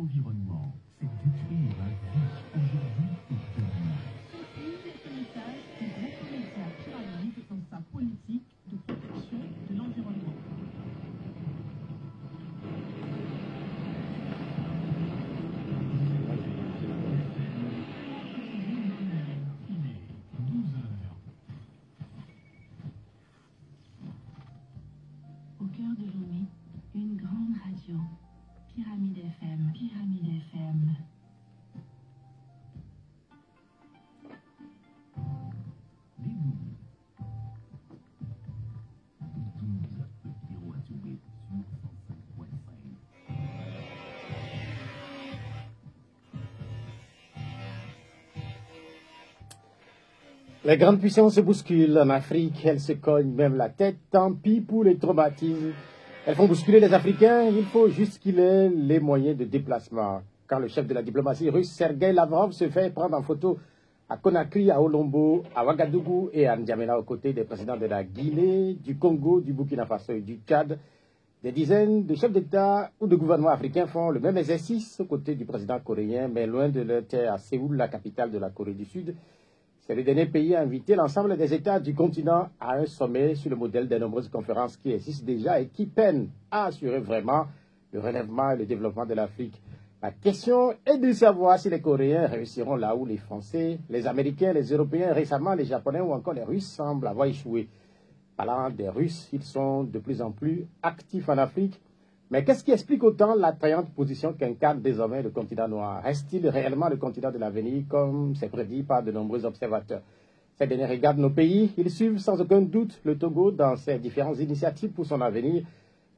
environnement, c'est détruire la vie aujourd'hui et demain. Ce message du groupe média Pyramide dans sa politique de protection de l'environnement. Au cœur de Lomé, une grande radio. Pyramide FM, Pyramide FM. Les 12 petits radios sur 105.5. Les grandes puissances se bousculent en Afrique, elles se cognent même la tête, tant pis pour les traumatismes. Elles font bousculer les Africains, il faut juste qu'il ait les moyens de déplacement. Quand le chef de la diplomatie russe, Sergei Lavrov, se fait prendre en photo à Conakry, à Olombo, à Ouagadougou et à N'Djamena aux côtés des présidents de la Guinée, du Congo, du Burkina Faso et du Tchad, des dizaines de chefs d'État ou de gouvernements africains font le même exercice aux côtés du président coréen, mais loin de leur terre à Séoul, la capitale de la Corée du Sud. C'est le dernier pays à inviter l'ensemble des États du continent à un sommet sur le modèle des nombreuses conférences qui existent déjà et qui peinent à assurer vraiment le relèvement et le développement de l'Afrique. La question est de savoir si les Coréens réussiront là où les Français, les Américains, les Européens, récemment les Japonais ou encore les Russes semblent avoir échoué. Parlant des Russes, ils sont de plus en plus actifs en Afrique. Mais qu'est-ce qui explique autant l'attrayante position qu'incarne désormais le continent noir? Reste-t-il réellement le continent de l'avenir, comme c'est prédit par de nombreux observateurs? Ces derniers regardent nos pays, ils suivent sans aucun doute le Togo dans ses différentes initiatives pour son avenir.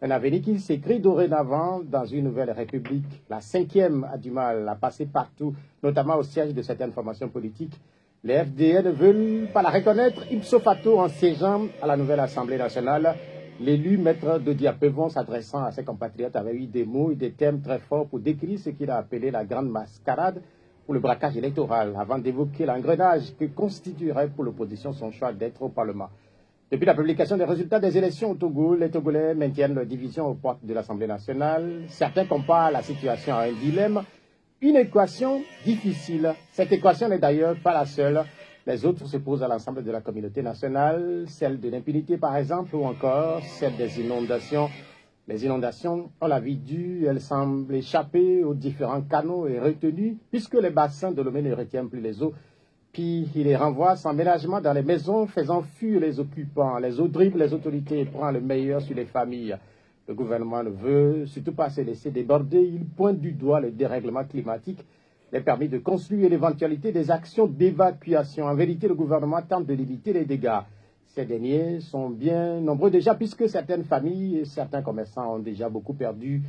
Un avenir qui s'écrit dorénavant dans une nouvelle république. La cinquième a du mal à passer partout, notamment au siège de certaines formations politiques. Les FDN ne veulent pas la reconnaître ipso facto en siégeant à la nouvelle Assemblée nationale. L'élu maître de Diapévon, s'adressant à ses compatriotes, avait eu des mots et des thèmes très forts pour décrire ce qu'il a appelé la grande mascarade pour le braquage électoral, avant d'évoquer l'engrenage que constituerait pour l'opposition son choix d'être au Parlement. Depuis la publication des résultats des élections au Togo, les Togolais maintiennent leur division aux portes de l'Assemblée nationale. Certains comparent la situation à un dilemme, une équation difficile. Cette équation n'est d'ailleurs pas la seule. Les autres se posent à l'ensemble de la communauté nationale, celle de l'impunité par exemple, ou encore celle des inondations. Les inondations ont la vie dure, elles semblent échapper aux différents canaux et retenues, puisque les bassins de Lomé ne retiennent plus les eaux. Puis il les renvoie sans ménagement dans les maisons, faisant fuir les occupants. Les eaux dribblent les autorités et prend le meilleur sur les familles. Le gouvernement ne veut surtout pas se laisser déborder. Il pointe du doigt le dérèglement climatique, les permis de construire et l'éventualité des actions d'évacuation. En vérité, le gouvernement tente de limiter les dégâts. Ces derniers sont bien nombreux déjà, puisque certaines familles et certains commerçants ont déjà beaucoup perdu.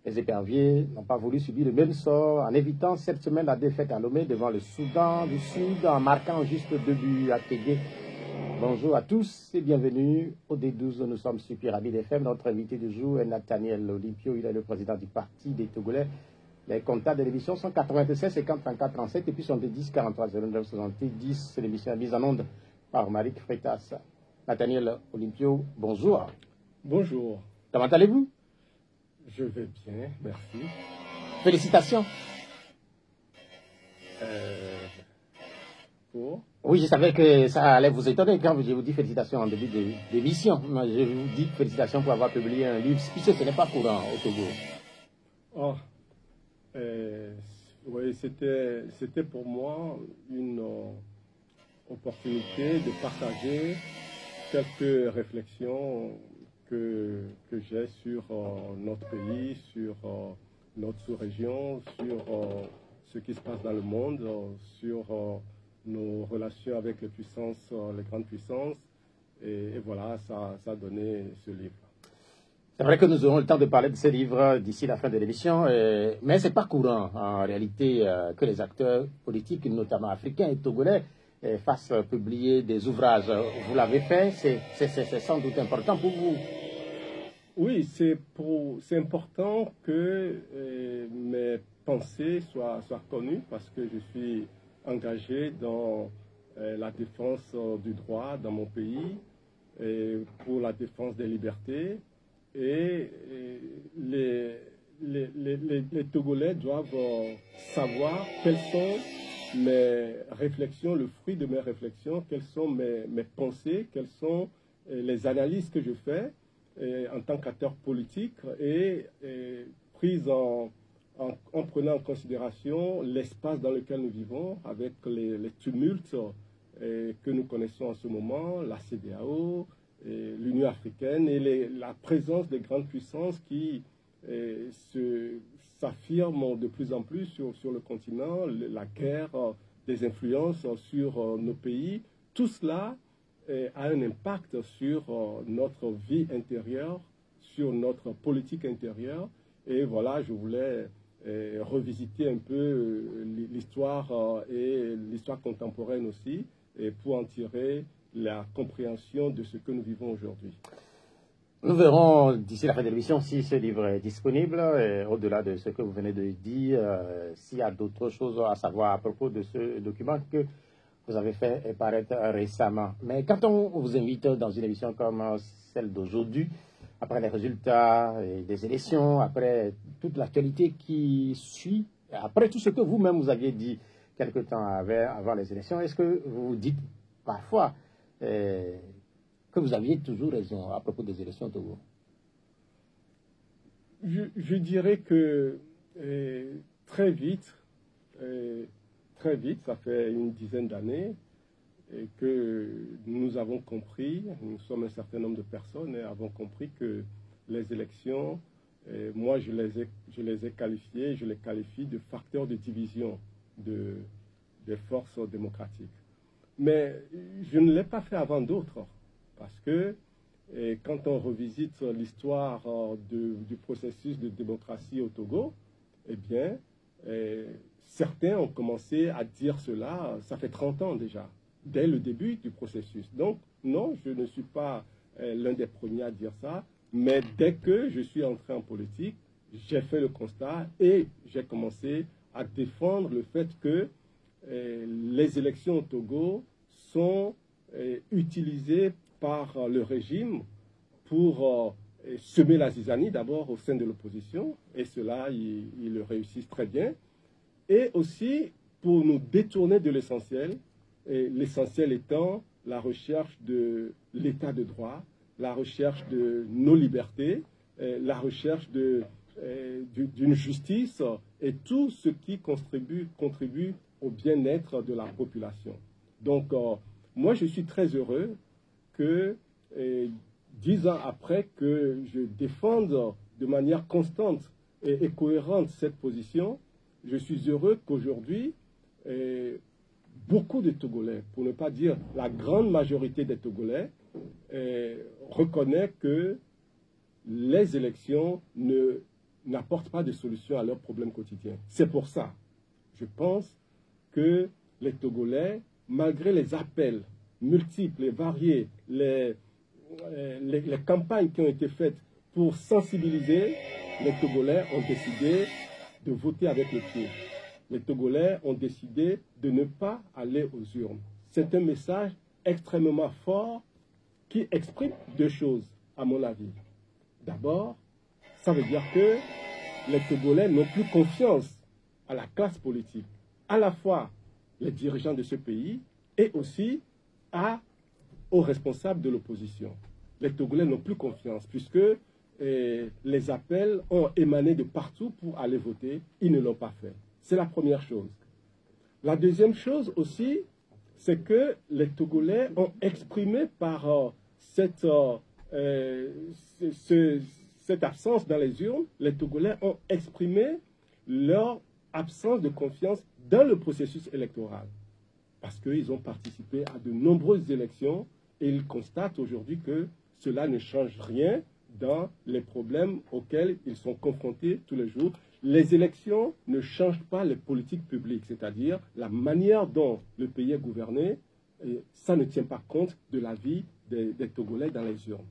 Les éperviers n'ont pas voulu subir le même sort en évitant cette semaine la défaite à Lomé devant le Soudan du Sud en marquant juste 2 buts à Tégué. Bonjour à tous et bienvenue au D12. Nous sommes sur Pyramide FM. Notre invité du jour est Nathaniel Olympio. Il est le président du parti des Togolais. Les contacts de l'émission sont 96 50 34 37 et puis sont de 10 43 09 70. L'émission est mise en onde par Marik Freitas. Nathaniel Olympio, bonjour. Bonjour. Comment allez-vous? Je vais bien, merci. Félicitations. Pour Oui, je savais que ça allait vous étonner quand je vous dis félicitations en début d'émission. Je vous dis félicitations pour avoir publié un livre, puisque ce n'est pas courant au Togo. Oh, oui, c'était pour moi une opportunité de partager quelques réflexions que j'ai sur notre pays, sur notre sous-région, sur ce qui se passe dans le monde, sur nos relations avec les puissances, les grandes puissances. Et voilà, ça a donné ce livre. C'est vrai que nous aurons le temps de parler de ce livre d'ici la fin de l'émission, mais ce n'est pas courant en réalité que les acteurs politiques, notamment africains et togolais, fassent publier des ouvrages. Vous l'avez fait, c'est sans doute important pour vous. Oui, c'est important que mes pensées soient connues parce que je suis engagé dans la défense du droit dans mon pays, et pour la défense des libertés. Et les Togolais doivent savoir quelles sont mes réflexions, le fruit de mes réflexions, quelles sont mes pensées, quelles sont les analyses que je fais en tant qu'acteur politique et prises en prenant en considération l'espace dans lequel nous vivons avec les tumultes que nous connaissons en ce moment, la CEDEAO, l'Union africaine et la présence des grandes puissances qui s'affirment de plus en plus sur le continent, la guerre des influences sur nos pays. Tout cela a un impact sur notre vie intérieure, sur notre politique intérieure. Et voilà, je voulais revisiter un peu l'histoire et l'histoire contemporaine aussi, et pour en tirer la compréhension de ce que nous vivons aujourd'hui. Nous verrons d'ici la fin de l'émission si ce livre est disponible, et au-delà de ce que vous venez de dire, s'il y a d'autres choses à savoir à propos de ce document que vous avez fait paraître récemment. Mais quand on vous invite dans une émission comme celle d'aujourd'hui, après les résultats des élections, après toute l'actualité qui suit, après tout ce que vous-même vous aviez dit quelque temps avant les élections, est-ce que vous vous dites parfois que vous aviez toujours raison à propos des élections au Togo? Je dirais que très vite, ça fait une dizaine d'années, que nous avons compris, nous sommes un certain nombre de personnes et avons compris que les élections, moi je les ai qualifiées, je les qualifie de facteurs de division des forces démocratiques. Mais je ne l'ai pas fait avant d'autres, parce que quand on revisite l'histoire du processus de démocratie au Togo, eh bien, certains ont commencé à dire cela, ça fait 30 ans déjà, dès le début du processus. Donc, non, je ne suis pas l'un des premiers à dire ça, mais dès que je suis entré en politique, j'ai fait le constat et j'ai commencé à défendre le fait que les élections au Togo sont utilisées par le régime pour semer la zizanie d'abord au sein de l'opposition, et cela, ils le réussissent très bien, et aussi pour nous détourner de l'essentiel, et l'essentiel étant la recherche de l'état de droit, la recherche de nos libertés, la recherche d'une justice et tout ce qui contribue au bien-être de la population. Donc, moi, je suis très heureux que 10 ans après que je défende de manière constante et cohérente cette position, je suis heureux qu'aujourd'hui, beaucoup de Togolais, pour ne pas dire la grande majorité des Togolais, reconnaissent que les élections n'apportent pas de solution à leurs problèmes quotidiens. C'est pour ça, je pense que les Togolais, malgré les appels multiples et variés, les campagnes qui ont été faites pour sensibiliser, les Togolais ont décidé de voter avec le pied. Les Togolais ont décidé de ne pas aller aux urnes. C'est un message extrêmement fort qui exprime deux choses, à mon avis. D'abord, ça veut dire que les Togolais n'ont plus confiance à la classe politique, à la fois les dirigeants de ce pays et aussi aux responsables de l'opposition. Les Togolais n'ont plus confiance puisque les appels ont émané de partout pour aller voter. Ils ne l'ont pas fait. C'est la première chose. La deuxième chose aussi, c'est que les Togolais ont exprimé par cette absence dans les urnes, les Togolais ont exprimé leur absence de confiance dans le processus électoral. Parce qu'ils ont participé à de nombreuses élections et ils constatent aujourd'hui que cela ne change rien dans les problèmes auxquels ils sont confrontés tous les jours. Les élections ne changent pas les politiques publiques, c'est-à-dire la manière dont le pays est gouverné, et ça ne tient pas compte de la vie des Togolais dans les urnes.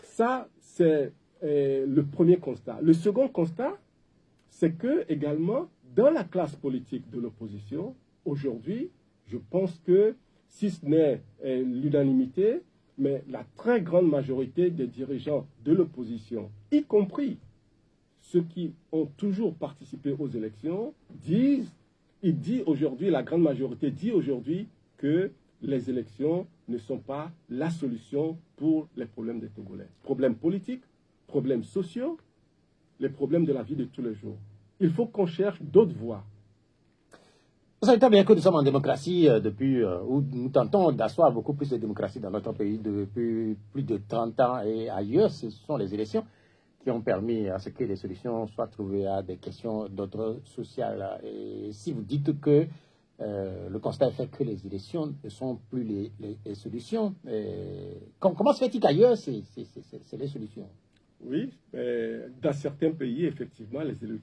Ça, c'est le premier constat. Le second constat, c'est que également, dans la classe politique de l'opposition, aujourd'hui, je pense que, si ce n'est l'unanimité, mais la très grande majorité des dirigeants de l'opposition, y compris ceux qui ont toujours participé aux élections aujourd'hui, la grande majorité dit aujourd'hui que les élections ne sont pas la solution pour les problèmes des Togolais. Problèmes politiques, problèmes sociaux, les problèmes de la vie de tous les jours. Il faut qu'on cherche d'autres voies. Vous savez très bien que nous sommes en démocratie où nous tentons d'asseoir beaucoup plus de démocratie dans notre pays depuis plus de 30 ans et ailleurs. Ce sont les élections qui ont permis à ce que les solutions soient trouvées à des questions d'ordre social. Et si vous dites que le constat est fait que les élections ne sont plus les solutions, comment se fait-il qu'ailleurs c'est les solutions? Oui, dans certains pays, effectivement,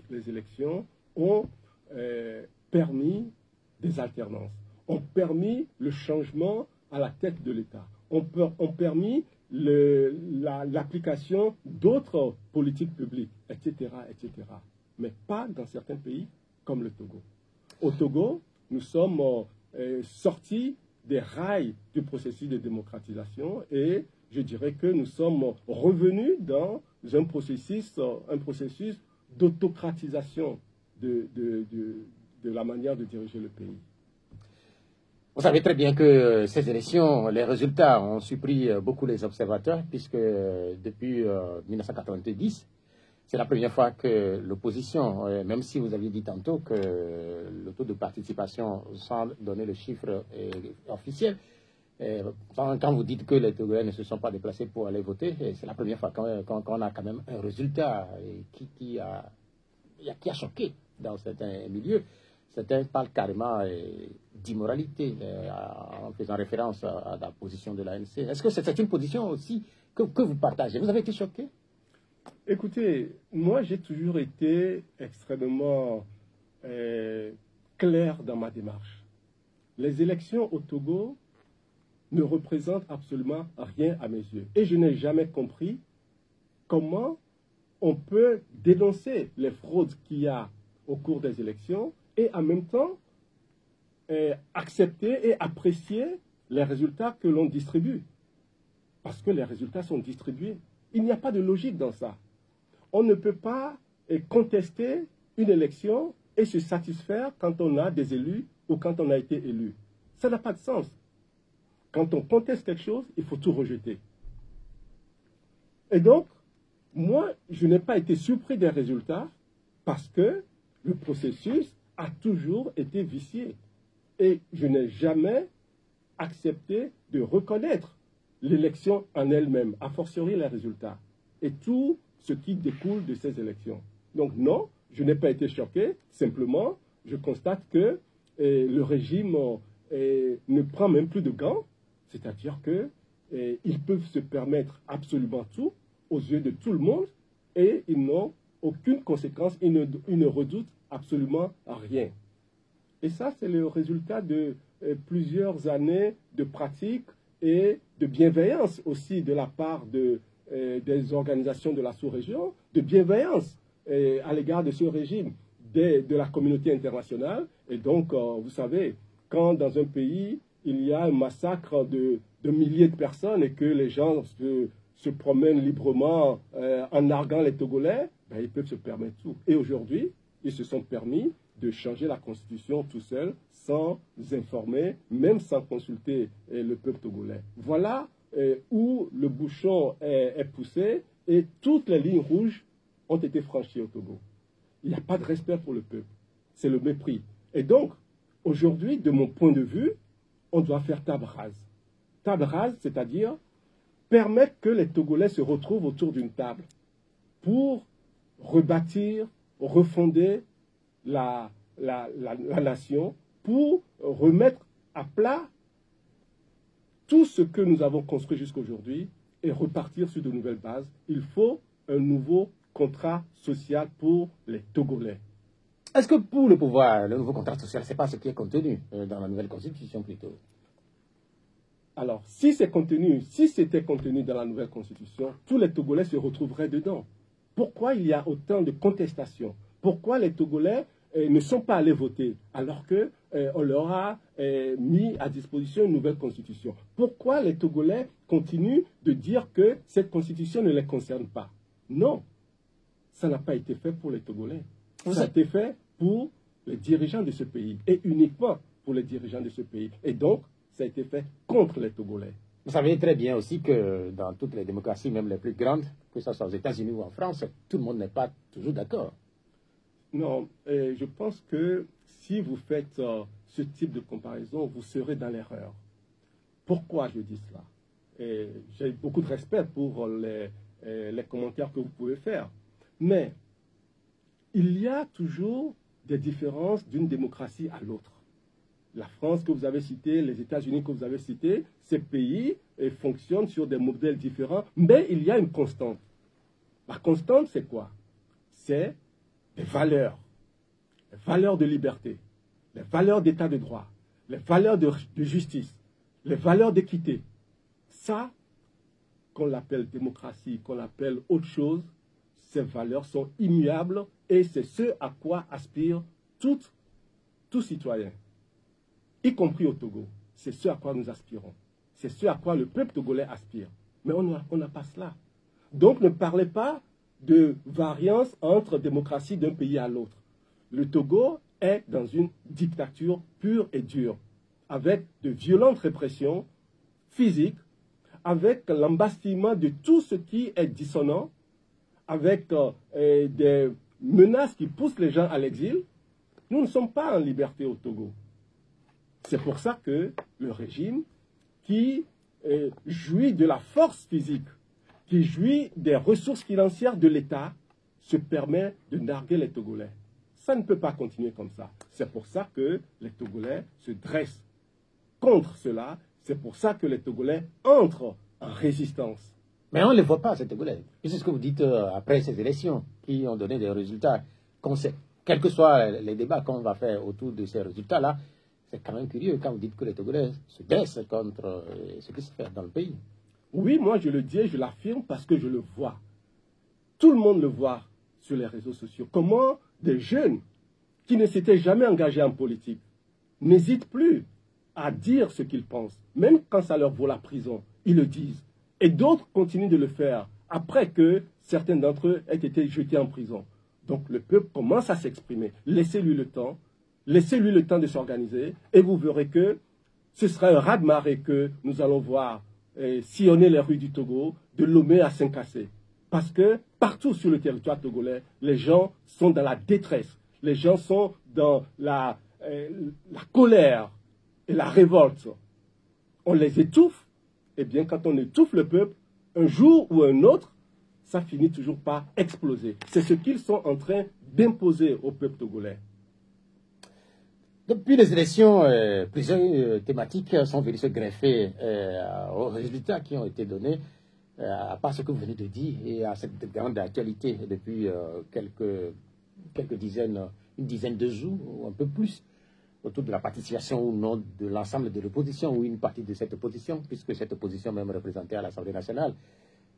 les élections ont permis des alternances, ont permis le changement à la tête de l'État, ont permis l'application d'autres politiques publiques, etc., etc. Mais pas dans certains pays comme le Togo. Au Togo, nous sommes sortis des rails du processus de démocratisation et je dirais que nous sommes revenus dans un processus d'autocratisation de la manière de diriger le pays. Vous savez très bien que ces élections, les résultats ont surpris beaucoup les observateurs, puisque depuis 1990, c'est la première fois que l'opposition, même si vous aviez dit tantôt que le taux de participation, sans donner le chiffre officiel, quand vous dites que les Togolais ne se sont pas déplacés pour aller voter, c'est la première fois qu'on a quand même un résultat qui a choqué dans certains milieux. Certains parlent carrément d'immoralité en faisant référence à la position de l'ANC. Est-ce que c'est une position aussi que vous partagez? Vous avez été choqué? Écoutez, moi j'ai toujours été extrêmement clair dans ma démarche. Les élections au Togo ne représentent absolument rien à mes yeux. Et je n'ai jamais compris comment on peut dénoncer les fraudes qu'il y a au cours des élections et en même temps accepter et apprécier les résultats que l'on distribue. Parce que les résultats sont distribués. Il n'y a pas de logique dans ça. On ne peut pas contester une élection et se satisfaire quand on a des élus ou quand on a été élu. Ça n'a pas de sens. Quand on conteste quelque chose, il faut tout rejeter. Et donc, moi, je n'ai pas été surpris des résultats parce que le processus a toujours été vicié. Et je n'ai jamais accepté de reconnaître l'élection en elle-même, a fortiori les résultats, et tout ce qui découle de ces élections. Donc non, je n'ai pas été choqué, simplement, je constate que le régime ne prend même plus de gants, c'est-à-dire qu'ils peuvent se permettre absolument tout aux yeux de tout le monde, et ils n'ont aucune conséquence, ils ne redoutent absolument rien. Et ça, c'est le résultat de plusieurs années de pratique et de bienveillance aussi de la part des organisations de la sous-région, de bienveillance à l'égard de ce régime, de la communauté internationale. Et donc, vous savez, quand dans un pays, il y a un massacre de milliers de personnes et que les gens se promènent librement en narguant les Togolais, ben, ils peuvent se permettre tout. Et aujourd'hui, ils se sont permis de changer la Constitution tout seul, sans informer, même sans consulter le peuple togolais. Voilà où le bouchon est poussé et toutes les lignes rouges ont été franchies au Togo. Il n'y a pas de respect pour le peuple. C'est le mépris. Et donc, aujourd'hui, de mon point de vue, on doit faire table rase. Table rase, c'est-à-dire permettre que les Togolais se retrouvent autour d'une table pour rebâtir, refonder la nation, pour remettre à plat tout ce que nous avons construit jusqu'à aujourd'hui et repartir sur de nouvelles bases. Il faut un nouveau contrat social pour les Togolais. Est-ce que pour le pouvoir, le nouveau contrat social, ce n'est pas ce qui est contenu dans la nouvelle constitution plutôt? Alors, si c'était contenu dans la nouvelle constitution, tous les Togolais se retrouveraient dedans. Pourquoi il y a autant de contestations? Pourquoi les Togolais ne sont pas allés voter alors qu'on leur a mis à disposition une nouvelle constitution? Pourquoi les Togolais continuent de dire que cette constitution ne les concerne pas? Non. ça n'a pas été fait pour les Togolais. Vous Ça a êtes- été fait pour les dirigeants de ce pays, et uniquement pour les dirigeants de ce pays. Et donc, ça a été fait contre les Togolais. Vous savez très bien aussi que dans toutes les démocraties, même les plus grandes, que ce soit aux États-Unis ou en France, tout le monde n'est pas toujours d'accord. Non, je pense que si vous faites ce type de comparaison, vous serez dans l'erreur. Pourquoi je dis cela? J'ai beaucoup de respect pour les commentaires que vous pouvez faire. Mais il y a toujours des différences d'une démocratie à l'autre. La France que vous avez citée, les États-Unis que vous avez cités, ces pays fonctionnent sur des modèles différents, mais il y a une constante. La constante, c'est quoi? C'est les valeurs de liberté, les valeurs d'état de droit, les valeurs de justice, les valeurs d'équité. Ça, qu'on l'appelle démocratie, qu'on l'appelle autre chose, ces valeurs sont immuables et c'est ce à quoi aspire tout citoyen, y compris au Togo. C'est ce à quoi nous aspirons. C'est ce à quoi le peuple togolais aspire. Mais on n'a pas cela. Donc ne parlez pas de variance entre démocratie d'un pays à l'autre. Le Togo est dans une dictature pure et dure, avec de violentes répressions physiques, avec l'embastillement de tout ce qui est dissonant, avec des menaces qui poussent les gens à l'exil. Nous ne sommes pas en liberté au Togo. C'est pour ça que le régime qui jouit de la force physique, qui jouit des ressources financières de l'État, se permet de narguer les Togolais. Ça ne peut pas continuer comme ça. C'est pour ça que les Togolais se dressent contre cela. C'est pour ça que les Togolais entrent en résistance. Mais on ne les voit pas, ces Togolais. Et c'est ce que vous dites après ces élections, qui ont donné des résultats. Quels que soient les débats qu'on va faire autour de ces résultats-là, c'est quand même curieux quand vous dites que les Togolais se dressent contre ce qui se fait dans le pays. Oui, moi je le dis et je l'affirme parce que je le vois. Tout le monde le voit sur les réseaux sociaux. Comment des jeunes qui ne s'étaient jamais engagés en politique n'hésitent plus à dire ce qu'ils pensent. Même quand ça leur vaut la prison, ils le disent. Et d'autres continuent de le faire après que certains d'entre eux aient été jetés en prison. Donc le peuple commence à s'exprimer. Laissez-lui le temps. Laissez-lui le temps de s'organiser et vous verrez que ce sera un raz-de-marée que nous allons voir sillonner les rues du Togo, de Lomé à Saint-Cassé. Parce que partout sur le territoire togolais, les gens sont dans la détresse. Les gens sont dans la colère et la révolte. On les étouffe. Eh bien, quand on étouffe le peuple, un jour ou un autre, ça finit toujours par exploser. C'est ce qu'ils sont en train d'imposer au peuple togolais. Depuis les élections, plusieurs thématiques sont venues se greffer aux résultats qui ont été donnés, à part ce que vous venez de dire, et à cette grande actualité depuis quelques dizaines, une dizaine de jours, ou un peu plus, autour de la participation ou non de l'ensemble de l'opposition, ou une partie de cette opposition, puisque cette opposition même représentée à l'Assemblée nationale,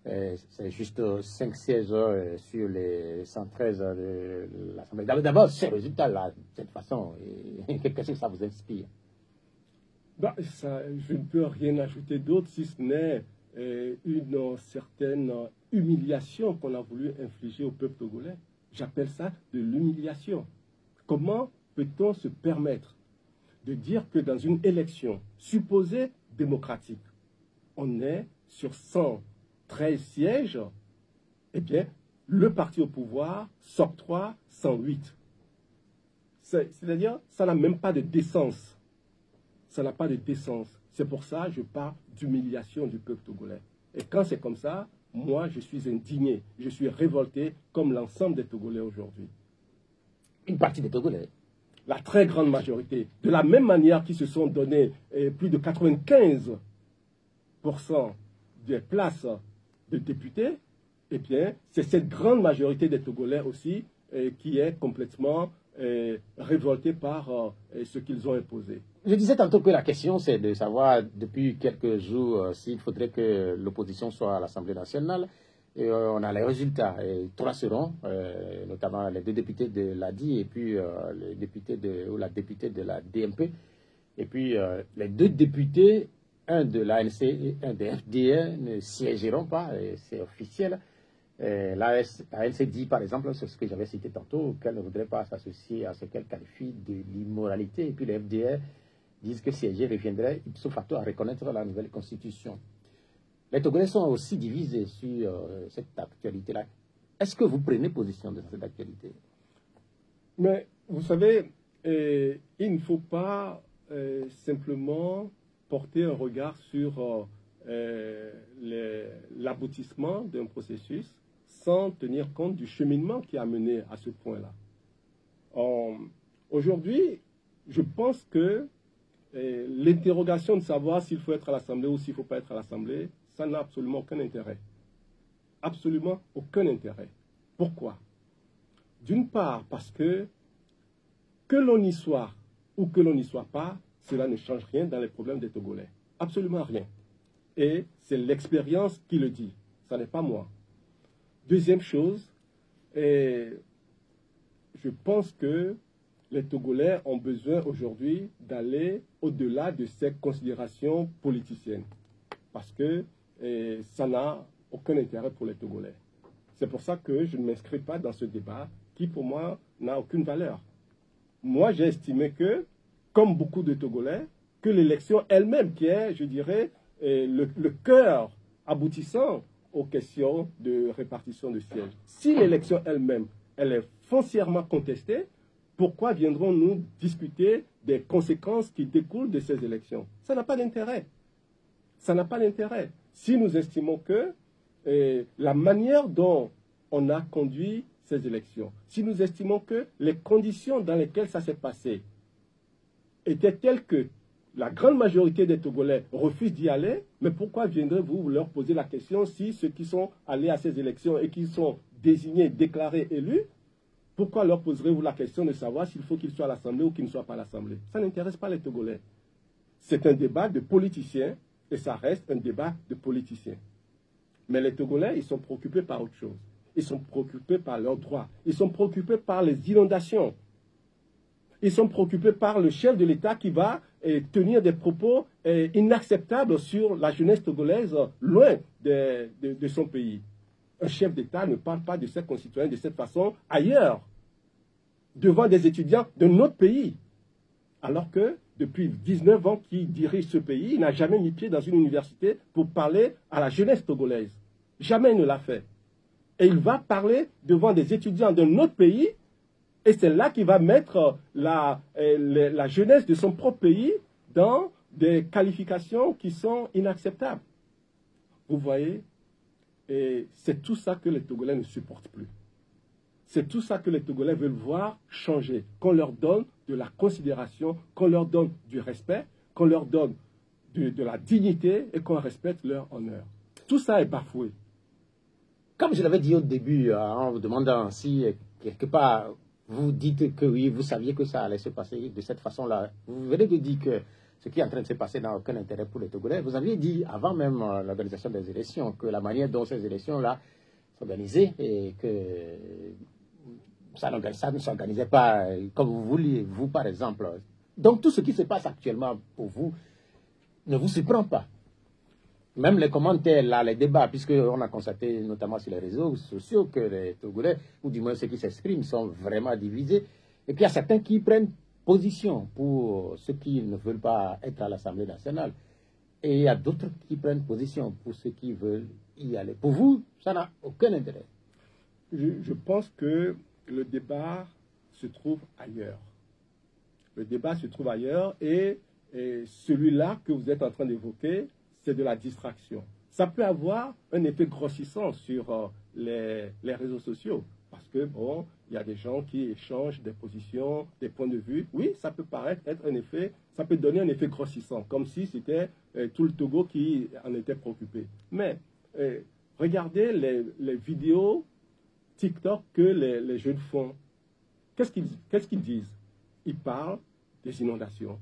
c'est juste 5 sièges sur les 113 de l'Assemblée. D'abord, ces résultats-là, de cette façon, qu'est-ce que ça vous inspire? Je ne peux rien ajouter d'autre si ce n'est une certaine humiliation qu'on a voulu infliger au peuple togolais. J'appelle ça de l'humiliation. Comment peut-on se permettre de dire que dans une élection supposée démocratique, on est sur 113 sièges, eh bien, le parti au pouvoir s'octroie 108. C'est-à-dire, ça n'a même pas de décence. Ça n'a pas de décence. C'est pour ça que je parle d'humiliation du peuple togolais. Et quand c'est comme ça, moi, je suis indigné. Je suis révolté comme l'ensemble des Togolais aujourd'hui. Une partie des Togolais. La très grande majorité. De la même manière qu'ils se sont donnés plus de 95% des places de députés, eh bien, c'est cette grande majorité des Togolais aussi qui est complètement révoltée par ce qu'ils ont imposé. Je disais tantôt que la question, c'est de savoir depuis quelques jours s'il faudrait que l'opposition soit à l'Assemblée nationale. Et on a les résultats. Et 3 seront, notamment les 2 députés de l'ADI et puis les députés la députée de la DMP. Et puis les 2 députés, un de l'ANC et un de FDR, ne siégeront pas, c'est officiel. Elle s'est dit, par exemple, c'est ce que j'avais cité tantôt, qu'elle ne voudrait pas s'associer à ce qu'elle qualifie de l'immoralité. Et puis les FDR disent que siéger reviendrait ipso facto à reconnaître la nouvelle constitution. Les Togolais sont aussi divisés sur cette actualité-là. Est-ce que vous prenez position dans cette actualité? Mais vous savez, il ne faut pas simplement porter un regard sur l'aboutissement d'un processus sans tenir compte du cheminement qui a mené à ce point-là. Aujourd'hui, je pense que l'interrogation de savoir s'il faut être à l'Assemblée ou s'il ne faut pas être à l'Assemblée, ça n'a absolument aucun intérêt. Absolument aucun intérêt. Pourquoi? D'une part, parce que l'on y soit ou que l'on n'y soit pas, cela ne change rien dans les problèmes des Togolais. Absolument rien. Et c'est l'expérience qui le dit. Ça n'est pas moi. Deuxième chose, je pense que les Togolais ont besoin aujourd'hui d'aller au-delà de ces considérations politiciennes. Parce que ça n'a aucun intérêt pour les Togolais. C'est pour ça que je ne m'inscris pas dans ce débat qui, pour moi, n'a aucune valeur. Moi, j'ai estimé que, comme beaucoup de Togolais, que l'élection elle-même, qui est, je dirais, le cœur aboutissant aux questions de répartition de sièges. Si l'élection elle-même, elle est foncièrement contestée, pourquoi viendrons-nous discuter des conséquences qui découlent de ces élections? Ça n'a pas d'intérêt. Ça n'a pas d'intérêt. Si nous estimons que la manière dont on a conduit ces élections, si nous estimons que les conditions dans lesquelles ça s'est passé étaient telles que la grande majorité des Togolais refusent d'y aller, mais pourquoi viendrez-vous leur poser la question si ceux qui sont allés à ces élections et qui sont désignés, déclarés, élus, pourquoi leur poserez-vous la question de savoir s'il faut qu'ils soient à l'Assemblée ou qu'ils ne soient pas à l'Assemblée? Ça n'intéresse pas les Togolais. C'est un débat de politiciens et ça reste un débat de politiciens. Mais les Togolais, ils sont préoccupés par autre chose. Ils sont préoccupés par leurs droits. Ils sont préoccupés par les inondations. Ils sont préoccupés par le chef de l'État qui va tenir des propos inacceptables sur la jeunesse togolaise loin de son pays. Un chef d'État ne parle pas de ses concitoyens de cette façon ailleurs, devant des étudiants de notre pays. Alors que depuis 19 ans qu'il dirige ce pays, il n'a jamais mis pied dans une université pour parler à la jeunesse togolaise. Jamais il ne l'a fait. Et il va parler devant des étudiants de notre pays, et c'est là qu'il va mettre la jeunesse de son propre pays dans des qualifications qui sont inacceptables. Vous voyez? Et c'est tout ça que les Togolais ne supportent plus. C'est tout ça que les Togolais veulent voir changer. Qu'on leur donne de la considération, qu'on leur donne du respect, qu'on leur donne de la dignité et qu'on respecte leur honneur. Tout ça est bafoué. Comme je l'avais dit au début, en vous demandant si, quelque part, vous dites que oui, vous saviez que ça allait se passer de cette façon-là. Vous venez de dire que ce qui est en train de se passer n'a aucun intérêt pour les Togolais. Vous aviez dit, avant même l'organisation des élections, que la manière dont ces élections-là s'organisaient et que ça ne s'organisait pas comme vous vouliez, vous par exemple. Donc tout ce qui se passe actuellement pour vous ne vous surprend pas. Même les commentaires, là, les débats, puisqu'on a constaté notamment sur les réseaux sociaux que les Togolais, ou du moins ceux qui s'expriment, sont vraiment divisés. Et puis il y a certains qui prennent position pour ceux qui ne veulent pas être à l'Assemblée nationale. Et il y a d'autres qui prennent position pour ceux qui veulent y aller. Pour vous, ça n'a aucun intérêt. Je pense que le débat se trouve ailleurs. Le débat se trouve ailleurs et celui-là que vous êtes en train d'évoquer, c'est de la distraction. Ça peut avoir un effet grossissant sur les réseaux sociaux. Parce que, bon, il y a des gens qui échangent des positions, des points de vue. Oui, ça peut paraître être un effet, ça peut donner un effet grossissant, comme si c'était tout le Togo qui en était préoccupé. Mais regardez les vidéos TikTok que les jeunes font. Qu'est-ce qu'ils disent? Ils parlent des inondations.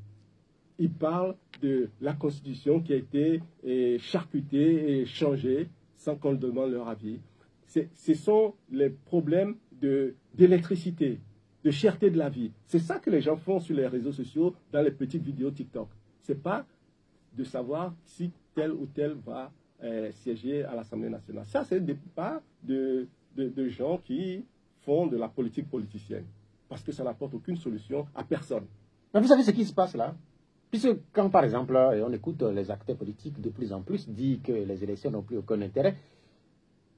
Ils parlent de la Constitution qui a été charcutée et changée sans qu'on leur demande leur avis. Ce sont les problèmes d'électricité, de cherté de la vie. C'est ça que les gens font sur les réseaux sociaux, dans les petites vidéos TikTok. Ce n'est pas de savoir si tel ou tel va siéger à l'Assemblée nationale. Ça, c'est des pas de gens qui font de la politique politicienne. Parce que ça n'apporte aucune solution à personne. Mais vous savez ce qui se passe là? Puisque quand, par exemple, on écoute les acteurs politiques de plus en plus dire que les élections n'ont plus aucun intérêt,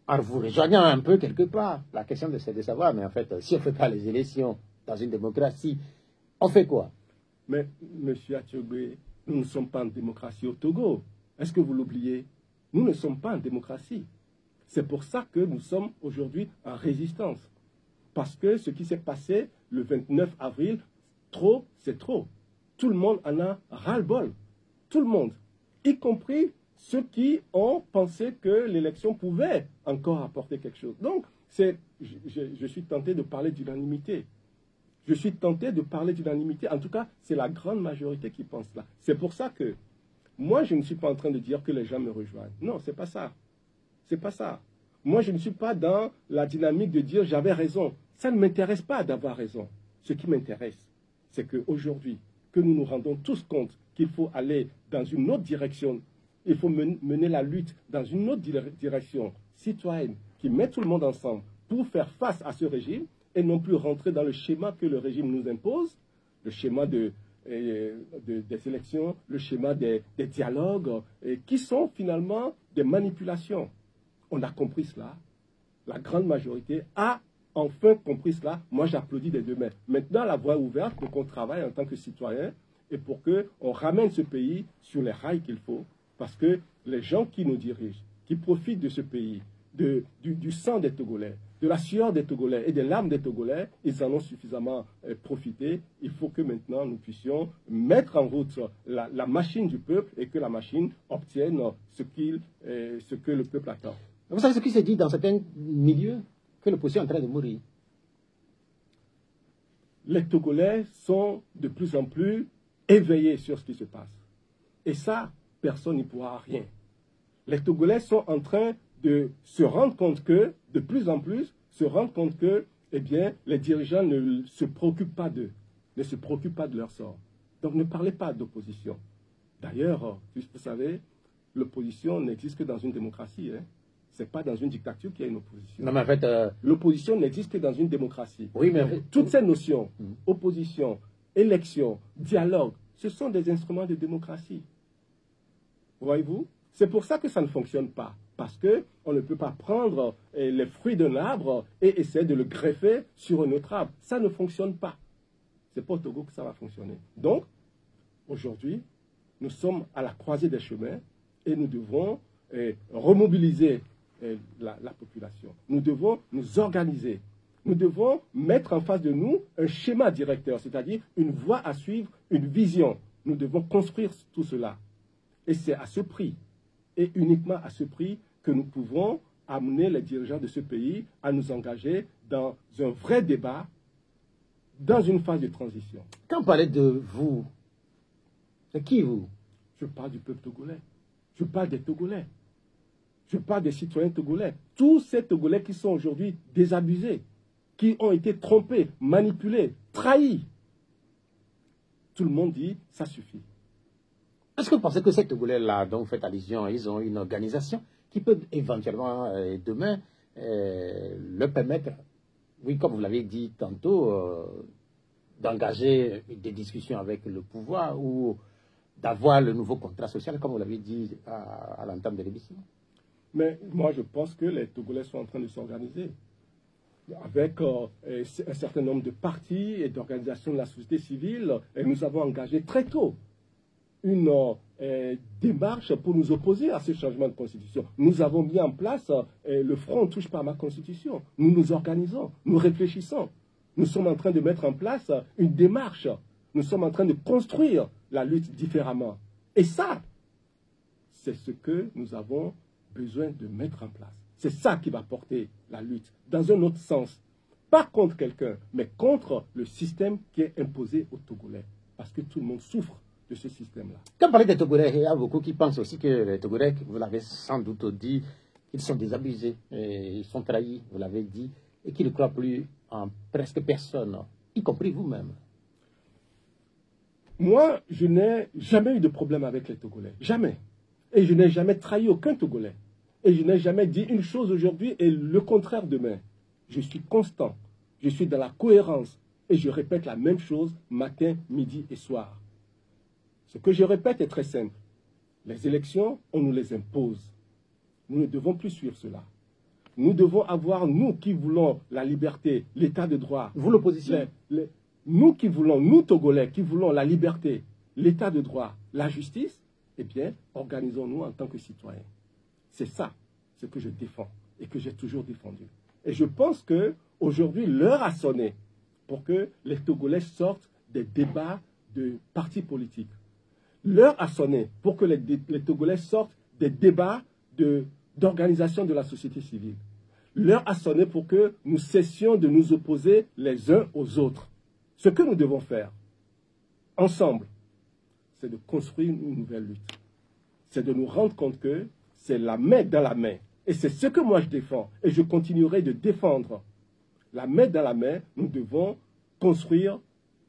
en vous rejoignant un peu quelque part, la question c'est de savoir, mais en fait, si on ne fait pas les élections dans une démocratie, on fait quoi? Mais, M. Atiogbe, nous ne sommes pas en démocratie au Togo. Est-ce que vous l'oubliez? Nous ne sommes pas en démocratie. C'est pour ça que nous sommes aujourd'hui en résistance. Parce que ce qui s'est passé le 29 avril, trop, c'est trop. Tout le monde en a ras-le-bol. Tout le monde. Y compris ceux qui ont pensé que l'élection pouvait encore apporter quelque chose. Donc, je suis tenté de parler d'unanimité. Je suis tenté de parler d'unanimité. En tout cas, c'est la grande majorité qui pense là. C'est pour ça que moi, je ne suis pas en train de dire que les gens me rejoignent. Non, c'est pas ça. C'est pas ça. Moi, je ne suis pas dans la dynamique de dire j'avais raison. Ça ne m'intéresse pas d'avoir raison. Ce qui m'intéresse, c'est qu'aujourd'hui, que nous nous rendons tous compte qu'il faut aller dans une autre direction, il faut mener la lutte dans une autre direction citoyenne qui met tout le monde ensemble pour faire face à ce régime et non plus rentrer dans le schéma que le régime nous impose, le schéma des élections, le schéma des dialogues, qui sont finalement des manipulations. On a compris cela. La grande majorité a enfin compris cela. Moi, j'applaudis des deux mains. Maintenant, la voie est ouverte pour qu'on travaille en tant que citoyen et pour qu'on ramène ce pays sur les rails qu'il faut. Parce que les gens qui nous dirigent, qui profitent de ce pays, du sang des Togolais, de la sueur des Togolais et des larmes des Togolais, ils en ont suffisamment profité. Il faut que maintenant nous puissions mettre en route la machine du peuple et que la machine obtienne ce que le peuple attend. Vous savez ce qui se dit dans certains milieux? Que l'opposition est en train de mourir. Les Togolais sont de plus en plus éveillés sur ce qui se passe. Et ça, personne n'y pourra rien. Les Togolais sont en train de se rendre compte que, de plus en plus, eh bien, les dirigeants ne se préoccupent pas d'eux, ne se préoccupent pas de leur sort. Donc ne parlez pas d'opposition. D'ailleurs, vous savez, l'opposition n'existe que dans une démocratie. Ce n'est pas dans une dictature qu'il y a une opposition. Non, mais en fait, l'opposition n'existe que dans une démocratie. Oui, mais en fait, toutes ces notions, opposition, élection, dialogue, ce sont des instruments de démocratie. Voyez-vous? C'est pour ça que ça ne fonctionne pas. Parce qu'on ne peut pas prendre les fruits d'un arbre et essayer de le greffer sur un autre arbre. Ça ne fonctionne pas. C'est pas au Togo que ça va fonctionner. Donc, aujourd'hui, nous sommes à la croisée des chemins et nous devons remobiliser la population. Nous devons nous organiser. Nous devons mettre en face de nous un schéma directeur, c'est-à-dire une voie à suivre, une vision. Nous devons construire tout cela. Et c'est à ce prix, et uniquement à ce prix, que nous pouvons amener les dirigeants de ce pays à nous engager dans un vrai débat, dans une phase de transition. Quand vous parlez de vous, c'est qui vous? Je parle du peuple togolais. Je parle des Togolais. Je parle des citoyens togolais. Tous ces Togolais qui sont aujourd'hui désabusés, qui ont été trompés, manipulés, trahis. Tout le monde dit, ça suffit. Est-ce que vous pensez que ces Togolais-là, dont vous faites allusion, ils ont une organisation qui peut éventuellement, demain, leur permettre, oui, comme vous l'avez dit tantôt, d'engager des discussions avec le pouvoir ou d'avoir le nouveau contrat social, comme vous l'avez dit à l'entame de l'émission? Mais moi, je pense que les Togolais sont en train de s'organiser avec un certain nombre de partis et d'organisations de la société civile. Et nous avons engagé très tôt une démarche pour nous opposer à ce changement de constitution. Nous avons mis en place le Front touche pas à ma constitution. Nous nous organisons, nous réfléchissons. Nous sommes en train de mettre en place une démarche. Nous sommes en train de construire la lutte différemment. Et ça, c'est ce que nous avons besoin de mettre en place. C'est ça qui va porter la lutte dans un autre sens. Pas contre quelqu'un, mais contre le système qui est imposé aux Togolais. Parce que tout le monde souffre de ce système-là. Quand on parle des Togolais, il y a beaucoup qui pensent aussi que les Togolais, vous l'avez sans doute dit, ils sont désabusés, et ils sont trahis, vous l'avez dit, et qu'ils ne croient plus en presque personne, y compris vous-même. Moi, je n'ai jamais eu de problème avec les Togolais. Jamais. Et je n'ai jamais trahi aucun Togolais. Et je n'ai jamais dit une chose aujourd'hui et le contraire demain. Je suis constant. Je suis dans la cohérence. Et je répète la même chose matin, midi et soir. Ce que je répète est très simple. Les élections, on nous les impose. Nous ne devons plus suivre cela. Nous devons avoir, nous qui voulons la liberté, l'état de droit. Vous, l'opposition? Nous qui voulons, nous Togolais, qui voulons la liberté, l'état de droit, la justice, eh bien, organisons-nous en tant que citoyens. C'est ça, ce que je défends et que j'ai toujours défendu. Et je pense qu'aujourd'hui, l'heure a sonné pour que les Togolais sortent des débats de partis politiques. L'heure a sonné pour que les Togolais sortent des débats d'organisation de la société civile. L'heure a sonné pour que nous cessions de nous opposer les uns aux autres. Ce que nous devons faire, ensemble, c'est de construire une nouvelle lutte. C'est de nous rendre compte que c'est la main dans la main. Et c'est ce que moi je défends. Et je continuerai de défendre. La main dans la main, nous devons construire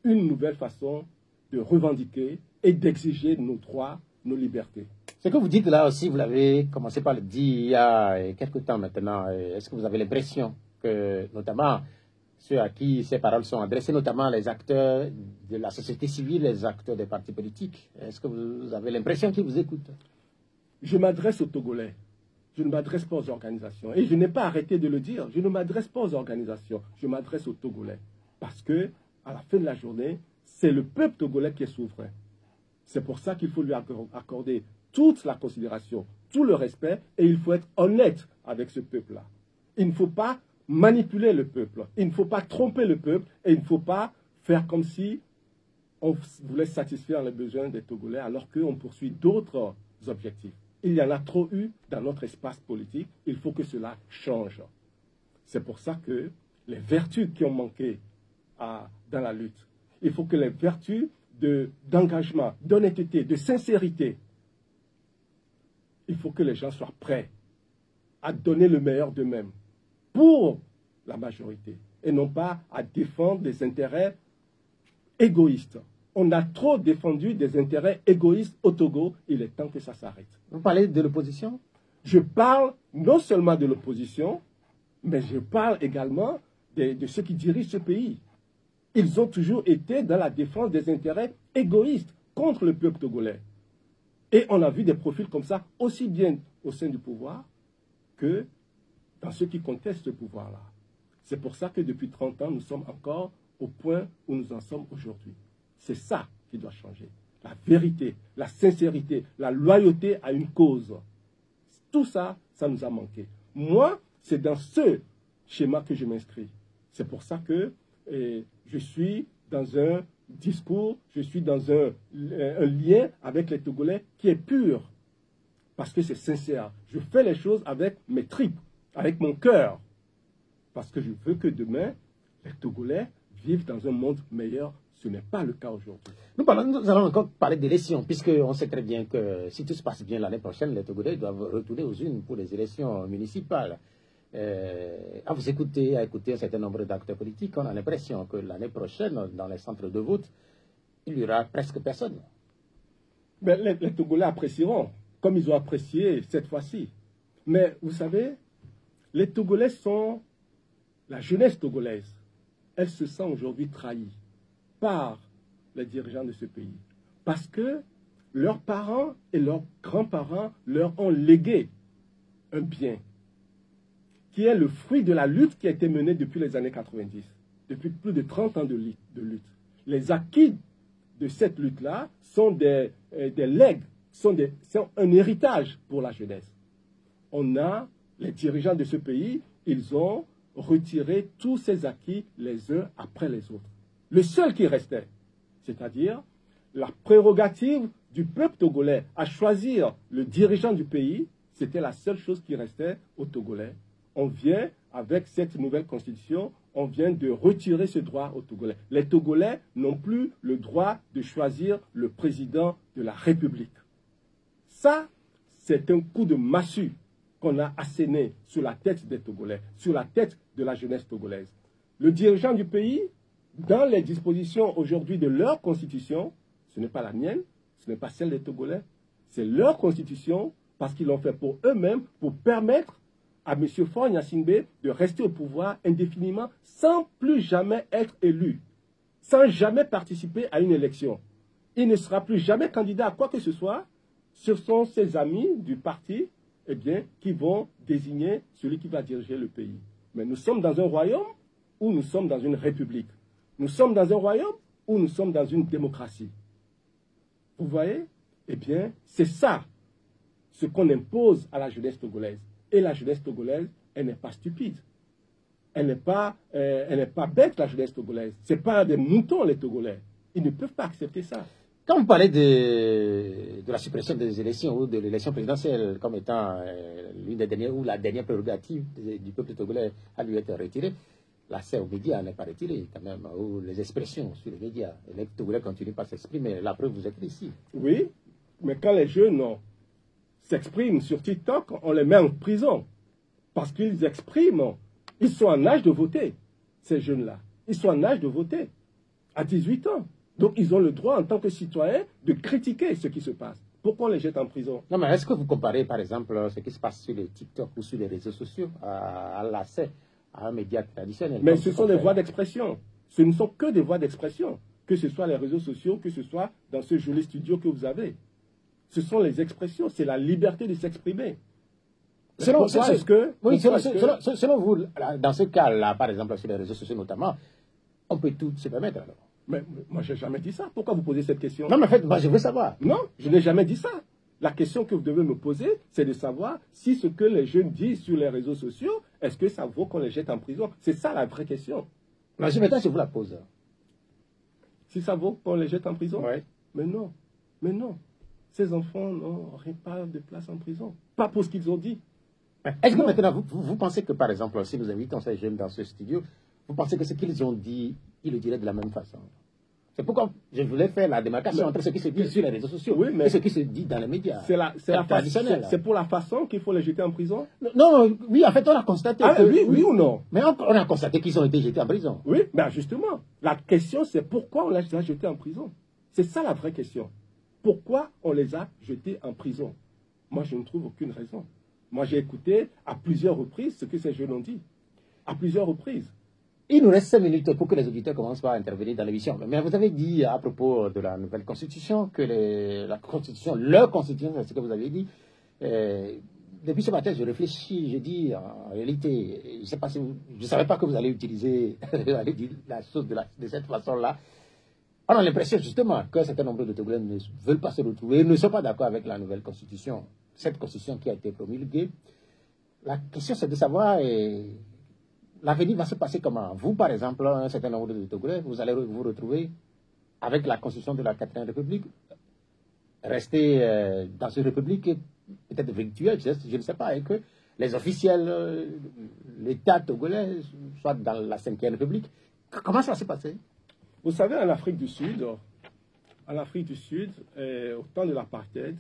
une nouvelle façon de revendiquer et d'exiger nos droits, nos libertés. Ce que vous dites là aussi, vous l'avez commencé par le dire il y a quelque temps maintenant. Est-ce que vous avez l'impression que, notamment, ceux à qui ces paroles sont adressées, notamment les acteurs de la société civile, les acteurs des partis politiques, est-ce que vous avez l'impression qu'ils vous écoutent? Je m'adresse aux Togolais. Je ne m'adresse pas aux organisations. Et je n'ai pas arrêté de le dire. Je ne m'adresse pas aux organisations. Je m'adresse aux Togolais. Parce que, à la fin de la journée, c'est le peuple togolais qui est souverain. C'est pour ça qu'il faut lui accorder toute la considération, tout le respect, et il faut être honnête avec ce peuple-là. Il ne faut pas manipuler le peuple, il ne faut pas tromper le peuple, et il ne faut pas faire comme si on voulait satisfaire les besoins des Togolais alors qu'on poursuit d'autres objectifs. Il y en a trop eu dans notre espace politique, il faut que cela change. C'est pour ça que les vertus qui ont manqué dans la lutte, il faut que les vertus d'engagement, d'honnêteté, de sincérité, il faut que les gens soient prêts à donner le meilleur d'eux-mêmes pour la majorité et non pas à défendre des intérêts égoïstes. On a trop défendu des intérêts égoïstes au Togo, il est temps que ça s'arrête. Vous parlez de l'opposition? Je parle non seulement de l'opposition, mais je parle également de ceux qui dirigent ce pays. Ils ont toujours été dans la défense des intérêts égoïstes contre le peuple togolais. Et on a vu des profils comme ça, aussi bien au sein du pouvoir que dans ceux qui contestent ce pouvoir-là. C'est pour ça que depuis 30 ans, nous sommes encore au point où nous en sommes aujourd'hui. C'est ça qui doit changer. La vérité, la sincérité, la loyauté à une cause. Tout ça, ça nous a manqué. Moi, c'est dans ce schéma que je m'inscris. C'est pour ça que je suis dans un discours, je suis dans un lien avec les Togolais qui est pur. Parce que c'est sincère. Je fais les choses avec mes tripes, avec mon cœur. Parce que je veux que demain, les Togolais vivent dans un monde meilleur. Ce n'est pas le cas aujourd'hui. Nous allons encore parler d'élections, puisqu'on sait très bien que si tout se passe bien l'année prochaine, les Togolais doivent retourner aux urnes pour les élections municipales. À vous écouter, à écouter un certain nombre d'acteurs politiques, on a l'impression que l'année prochaine, dans les centres de vote, il n'y aura presque personne. Mais les Togolais apprécieront, comme ils ont apprécié cette fois-ci. Mais vous savez, les Togolais sont la jeunesse togolaise. Elle se sent aujourd'hui trahie par les dirigeants de ce pays. Parce que leurs parents et leurs grands-parents leur ont légué un bien qui est le fruit de la lutte qui a été menée depuis les années 90, depuis plus de 30 ans de lutte. Les acquis de cette lutte-là sont des legs, sont un héritage pour la jeunesse. Les dirigeants de ce pays, ils ont retiré tous ces acquis les uns après les autres. Le seul qui restait, c'est-à-dire la prérogative du peuple togolais à choisir le dirigeant du pays, c'était la seule chose qui restait aux Togolais. On vient, avec cette nouvelle constitution, on vient de retirer ce droit aux Togolais. Les Togolais n'ont plus le droit de choisir le président de la République. Ça, c'est un coup de massue qu'on a asséné sur la tête des Togolais, sur la tête de la jeunesse togolaise. Le dirigeant du pays, dans les dispositions aujourd'hui de leur constitution, ce n'est pas la mienne, ce n'est pas celle des Togolais, C'est leur constitution, parce qu'ils l'ont fait pour eux-mêmes, pour permettre à M. Faure Gnassingbé de rester au pouvoir indéfiniment sans plus jamais être élu, sans jamais participer à une élection. Il ne sera plus jamais candidat à quoi que ce soit. Ce sont ses amis du parti eh bien, qui vont désigner celui qui va diriger le pays. Mais nous sommes dans un royaume ou nous sommes dans une république. Nous sommes dans un royaume ou nous sommes dans une démocratie. Vous voyez? Eh bien, c'est ça ce qu'on impose à la jeunesse togolaise. Et la jeunesse togolaise, elle n'est pas stupide. Elle n'est pas bête, la jeunesse togolaise. Ce n'est pas des moutons, les Togolais. Ils ne peuvent pas accepter ça. Quand vous parlez de la suppression des élections ou de l'élection présidentielle comme étant l'une des dernières ou la dernière prérogative du peuple togolais à lui être retirée, l'accès aux médias n'est pas retiré quand même, ou les expressions sur les médias. Et les Togolais continuent pas à s'exprimer. La preuve, vous êtes ici. Oui, mais quand les jeunes s'expriment sur TikTok, on les met en prison. Parce qu'ils expriment, ils sont en âge de voter, ces jeunes-là. Ils sont en âge de voter, à 18 ans. Donc, ils ont le droit, en tant que citoyens, de critiquer ce qui se passe. Pourquoi on les jette en prison? Non, mais est-ce que vous comparez, par exemple, ce qui se passe sur les TikTok ou sur les réseaux sociaux à l'accès à un média traditionnel? Mais ce sont des voies d'expression. Ce ne sont que des voies d'expression. Que ce soit les réseaux sociaux, que ce soit dans ce joli studio que vous avez. Ce sont les expressions, c'est la liberté de s'exprimer. Selon vous, dans ce cas-là, par exemple, sur les réseaux sociaux notamment, on peut tout se permettre alors? Mais moi, je n'ai jamais dit ça. Pourquoi vous posez cette question? Non, mais en fait, moi, je veux savoir. Non, je n'ai jamais dit ça. La question que vous devez me poser, c'est de savoir si ce que les jeunes disent sur les réseaux sociaux, est-ce que ça vaut qu'on les jette en prison? C'est ça la vraie question. Maintenant, je vous la pose. Si ça vaut qu'on les jette en prison? Oui. Mais non. Mais non. Ces enfants n'auraient pas de place en prison. Pas pour ce qu'ils ont dit. Est-ce que maintenant, vous pensez que, par exemple, si nous invitons ces jeunes dans ce studio, vous pensez que ce qu'ils ont dit, ils le diraient de la même façon? C'est pourquoi je voulais faire la démarcation entre ce qui se dit sur les réseaux sociaux et ce qui se dit dans les médias. C'est pour la façon qu'il faut les jeter en prison? Non, oui, en fait, on a constaté que... Oui ou non? Mais on a constaté qu'ils ont été jetés en prison. Oui, mais justement, la question c'est pourquoi on les a jetés en prison? C'est ça la vraie question. Pourquoi on les a jetés en prison? Moi, je ne trouve aucune raison. Moi, j'ai écouté à plusieurs reprises ce que ces jeunes ont dit. À plusieurs reprises. Il nous reste 5 minutes pour que les auditeurs commencent par intervenir dans l'émission. Mais vous avez dit à propos de la nouvelle constitution que leur constitution, c'est ce que vous avez dit. Depuis ce matin, je réfléchis, je dis en réalité, je ne savais pas que vous allez utiliser allez dire la chose de cette façon-là. On a l'impression justement qu'un certain nombre de Togolais ne veulent pas se retrouver, ne sont pas d'accord avec la nouvelle constitution, cette constitution qui a été promulguée. La question c'est de savoir... l'avenir va se passer comment? Vous, par exemple, un certain nombre de Togolais, vous allez vous retrouver avec la constitution de la 4e République, rester dans une république peut-être virtuelle, je ne sais pas, et que les officiels, l'État togolais, soient dans la 5e République. Comment ça va se passer? Vous savez, en Afrique du Sud, au temps de l'apartheid,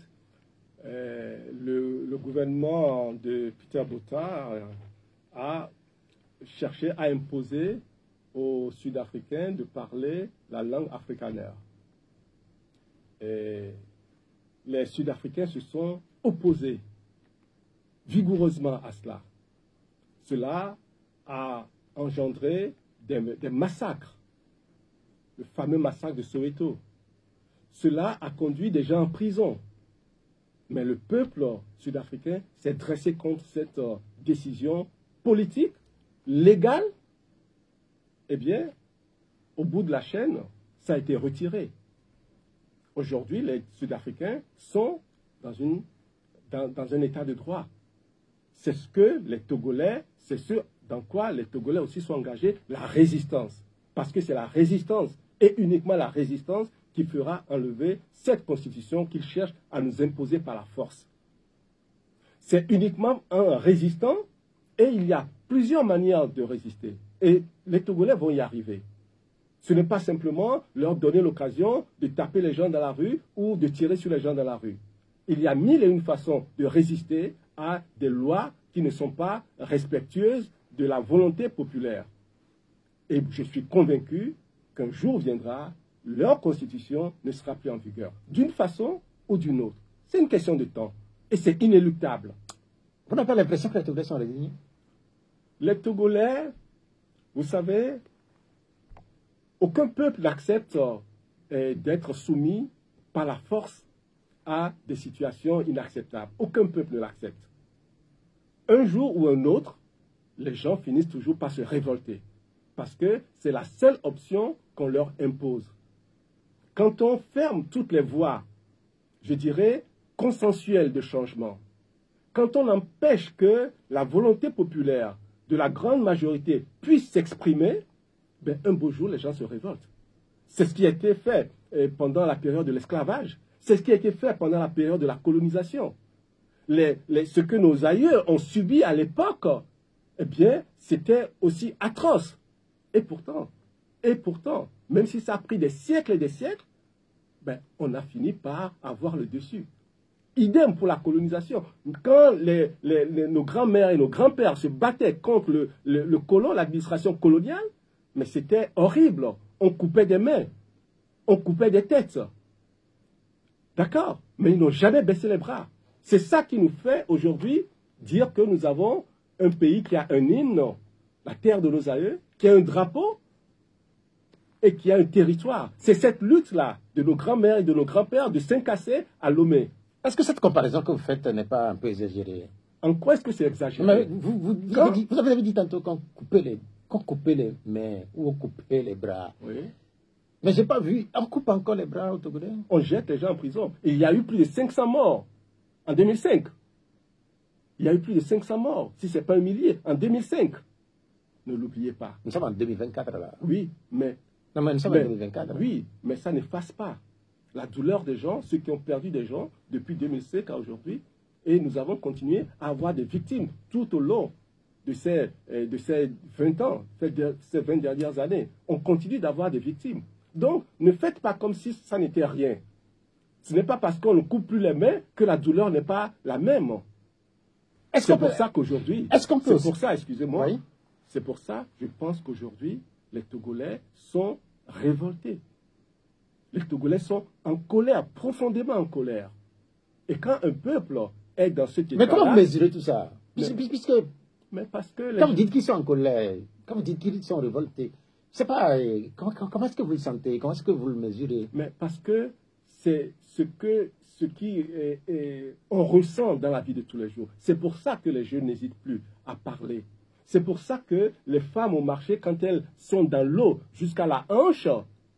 le gouvernement de Peter Botha a cherché à imposer aux Sud-Africains de parler la langue afrikaner. Et les Sud-Africains se sont opposés vigoureusement à cela. Cela a engendré des massacres, le fameux massacre de Soweto. Cela a conduit des gens en prison. Mais le peuple sud-africain s'est dressé contre cette décision politique, légale. Eh bien, au bout de la chaîne, ça a été retiré. Aujourd'hui, les Sud-Africains sont dans un état de droit. C'est ce que les Togolais, c'est ce dans quoi les Togolais aussi sont engagés, la résistance. Parce que c'est la résistance, et uniquement la résistance, qui fera enlever cette constitution qu'ils cherchent à nous imposer par la force. C'est uniquement un résistant, et il y a plusieurs manières de résister. Et les Togolais vont y arriver. Ce n'est pas simplement leur donner l'occasion de taper les gens dans la rue ou de tirer sur les gens dans la rue. Il y a mille et une façons de résister à des lois qui ne sont pas respectueuses de la volonté populaire. Et je suis convaincu qu'un jour viendra, leur constitution ne sera plus en vigueur, d'une façon ou d'une autre. C'est une question de temps. Et c'est inéluctable. Vous n'avez pas l'impression que les Togolais sont résignés? Les Togolais, vous savez, aucun peuple n'accepte d'être soumis par la force à des situations inacceptables. Aucun peuple ne l'accepte. Un jour ou un autre, les gens finissent toujours par se révolter. Parce que c'est la seule option qu'on leur impose. Quand on ferme toutes les voies, je dirais, consensuelles de changement, quand on empêche que la volonté populaire de la grande majorité puisse s'exprimer, ben, un beau jour, les gens se révoltent. C'est ce qui a été fait pendant la période de l'esclavage. C'est ce qui a été fait pendant la période de la colonisation. Ce que nos aïeux ont subi à l'époque, eh bien, c'était aussi atroce. Et pourtant, même si ça a pris des siècles et des siècles, ben, on a fini par avoir le dessus. Idem pour la colonisation. Quand nos grands-mères et nos grands-pères se battaient contre le colon, l'administration coloniale, mais c'était horrible. On coupait des mains, on coupait des têtes. D'accord? Mais ils n'ont jamais baissé les bras. C'est ça qui nous fait aujourd'hui dire que nous avons un pays qui a un hymne, la terre de nos aïeux, qui a un drapeau et qui a un territoire. C'est cette lutte-là de nos grands-mères et de nos grands-pères de Saint-Cassé à Lomé. Est-ce que cette comparaison que vous faites n'est pas un peu exagérée? En quoi est-ce que c'est exagéré? Mais vous avez dit tantôt qu'on coupait les mains ou on coupait les bras. Oui. Mais je n'ai pas vu. On coupe encore les bras au Togolais? On jette les gens en prison. Et il y a eu plus de 500 morts en 2005. Il y a eu plus de 500 morts, si ce n'est pas un millier, en 2005. Ne l'oubliez pas. Nous sommes en 2024 là. Oui, mais... Non, mais nous sommes en 2024. Oui, mais ça n'efface pas la douleur des gens, ceux qui ont perdu des gens depuis 2005 à aujourd'hui. Et nous avons continué à avoir des victimes tout au long de ces 20 ans, ces 20 dernières années. On continue d'avoir des victimes. Donc, ne faites pas comme si ça n'était rien. Ce n'est pas parce qu'on ne coupe plus les mains que la douleur n'est pas la même. C'est pour ça qu'aujourd'hui... C'est pour ça, excusez-moi, oui. C'est pour ça, je pense qu'aujourd'hui, les Togolais sont révoltés. Les Togolais sont en colère, profondément en colère. Et quand un peuple est dans ce état-là... Mais comment vous mesurez tout ça? Mais parce que... Quand vous dites qu'ils sont en colère, quand vous dites qu'ils sont révoltés, c'est pas... Comment est-ce que vous le sentez? Comment est-ce que vous le mesurez? Mais parce que c'est ce qui on ressent dans la vie de tous les jours. C'est pour ça que les jeunes n'hésitent plus à parler. C'est pour ça que les femmes au marché, quand elles sont dans l'eau jusqu'à la hanche,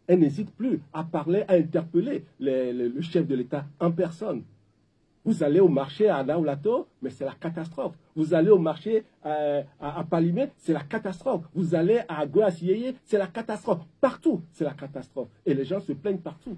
elles n'hésitent plus à parler, à interpeller le chef de l'État en personne. Vous allez au marché à Naoulato, mais c'est la catastrophe. Vous allez au marché à Palimé, c'est la catastrophe. Vous allez à Goassieye, c'est la catastrophe. Partout, c'est la catastrophe. Et les gens se plaignent partout.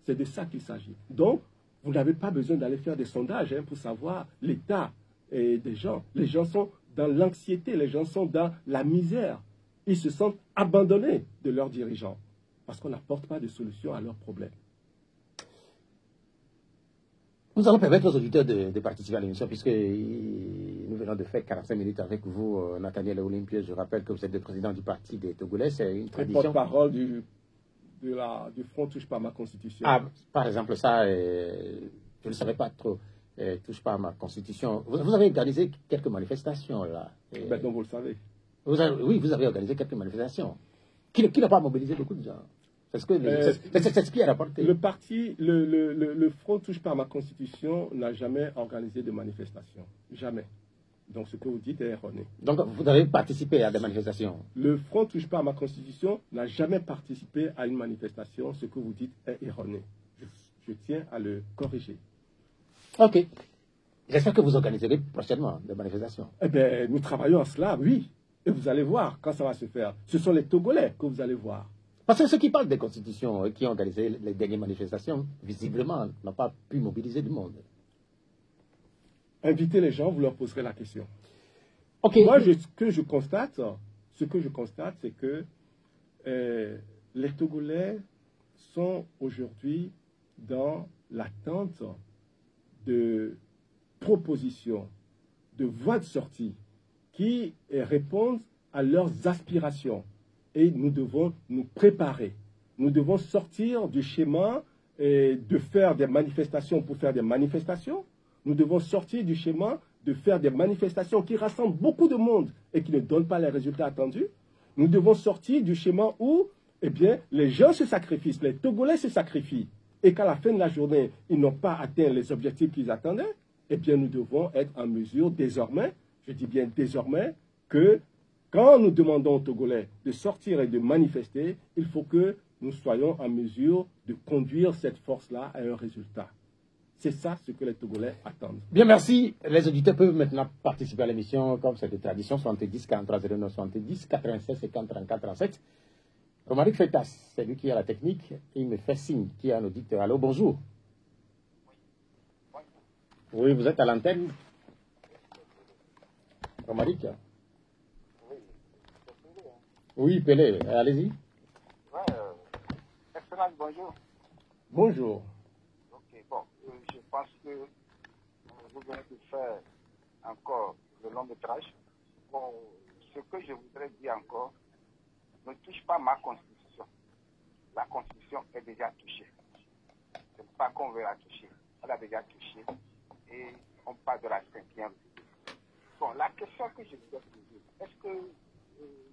C'est de ça qu'il s'agit. Donc, vous n'avez pas besoin d'aller faire des sondages pour savoir l'état des gens. Les gens sont dans l'anxiété, les gens sont dans la misère. Ils se sentent abandonnés de leurs dirigeants parce qu'on n'apporte pas de solution à leurs problèmes. Nous allons permettre aux auditeurs de participer à l'émission puisque nous venons de faire 45 minutes avec vous, Nathaniel Olympie. Je rappelle que vous êtes le président du parti des Togolais. C'est une tradition. Porte-parole du Front Touche pas à ma Constitution. Ah, par exemple, ça, je ne savais pas trop. Touche pas à ma Constitution. Vous avez organisé quelques manifestations là. Maintenant, vous le savez. Oui, vous avez organisé quelques manifestations. Qui n'a pas mobilisé beaucoup de gens? C'est ce qui a rapporté. Le parti, le Front Touche pas à ma Constitution n'a jamais organisé de manifestation. Jamais. Donc ce que vous dites est erroné. Donc vous avez participé à des manifestations? Le Front Touche pas à ma Constitution n'a jamais participé à une manifestation. Ce que vous dites est erroné. Je tiens à le corriger. Ok. J'espère que vous organiserez prochainement des manifestations. Eh bien, nous travaillons à cela, oui. Et vous allez voir quand ça va se faire. Ce sont les Togolais que vous allez voir. Parce que ceux qui parlent des constitutions et qui ont organisé les dernières manifestations, visiblement, n'ont pas pu mobiliser du monde. Invitez les gens, vous leur poserez la question. Okay. Moi, ce que je constate, c'est que les Togolais sont aujourd'hui dans l'attente de propositions, de voies de sortie qui répondent à leurs aspirations. Et nous devons nous préparer. Nous devons sortir du schéma de faire des manifestations pour faire des manifestations. Nous devons sortir du schéma de faire des manifestations qui rassemblent beaucoup de monde et qui ne donnent pas les résultats attendus. Nous devons sortir du schéma où, eh bien, les gens se sacrifient, les Togolais se sacrifient, et qu'à la fin de la journée, ils n'ont pas atteint les objectifs qu'ils attendaient. Eh bien, nous devons être en mesure désormais, je dis bien désormais, que quand nous demandons aux Togolais de sortir et de manifester, il faut que nous soyons en mesure de conduire cette force-là à un résultat. C'est ça ce que les Togolais attendent. Bien, merci. Les auditeurs peuvent maintenant participer à l'émission comme c'est de tradition, 70 43 09 70 96 50 34 37. Romaric Fetas, c'est lui qui a la technique, et il me fait signe qu'il y a un auditeur. Allô, bonjour. Oui, vous êtes à l'antenne. Romaric. Oui, Pelé, allez-y. Excellent, bonjour. Bonjour. Ok, bon, je pense que vous venez de faire encore le long métrage. Bon, ce que je voudrais dire encore, ne touche pas ma constitution. La constitution est déjà touchée. Ce n'est pas qu'on veut la toucher. Elle a déjà touché. Et on parle de la 5e. Bon, la question que je voudrais poser, est-ce que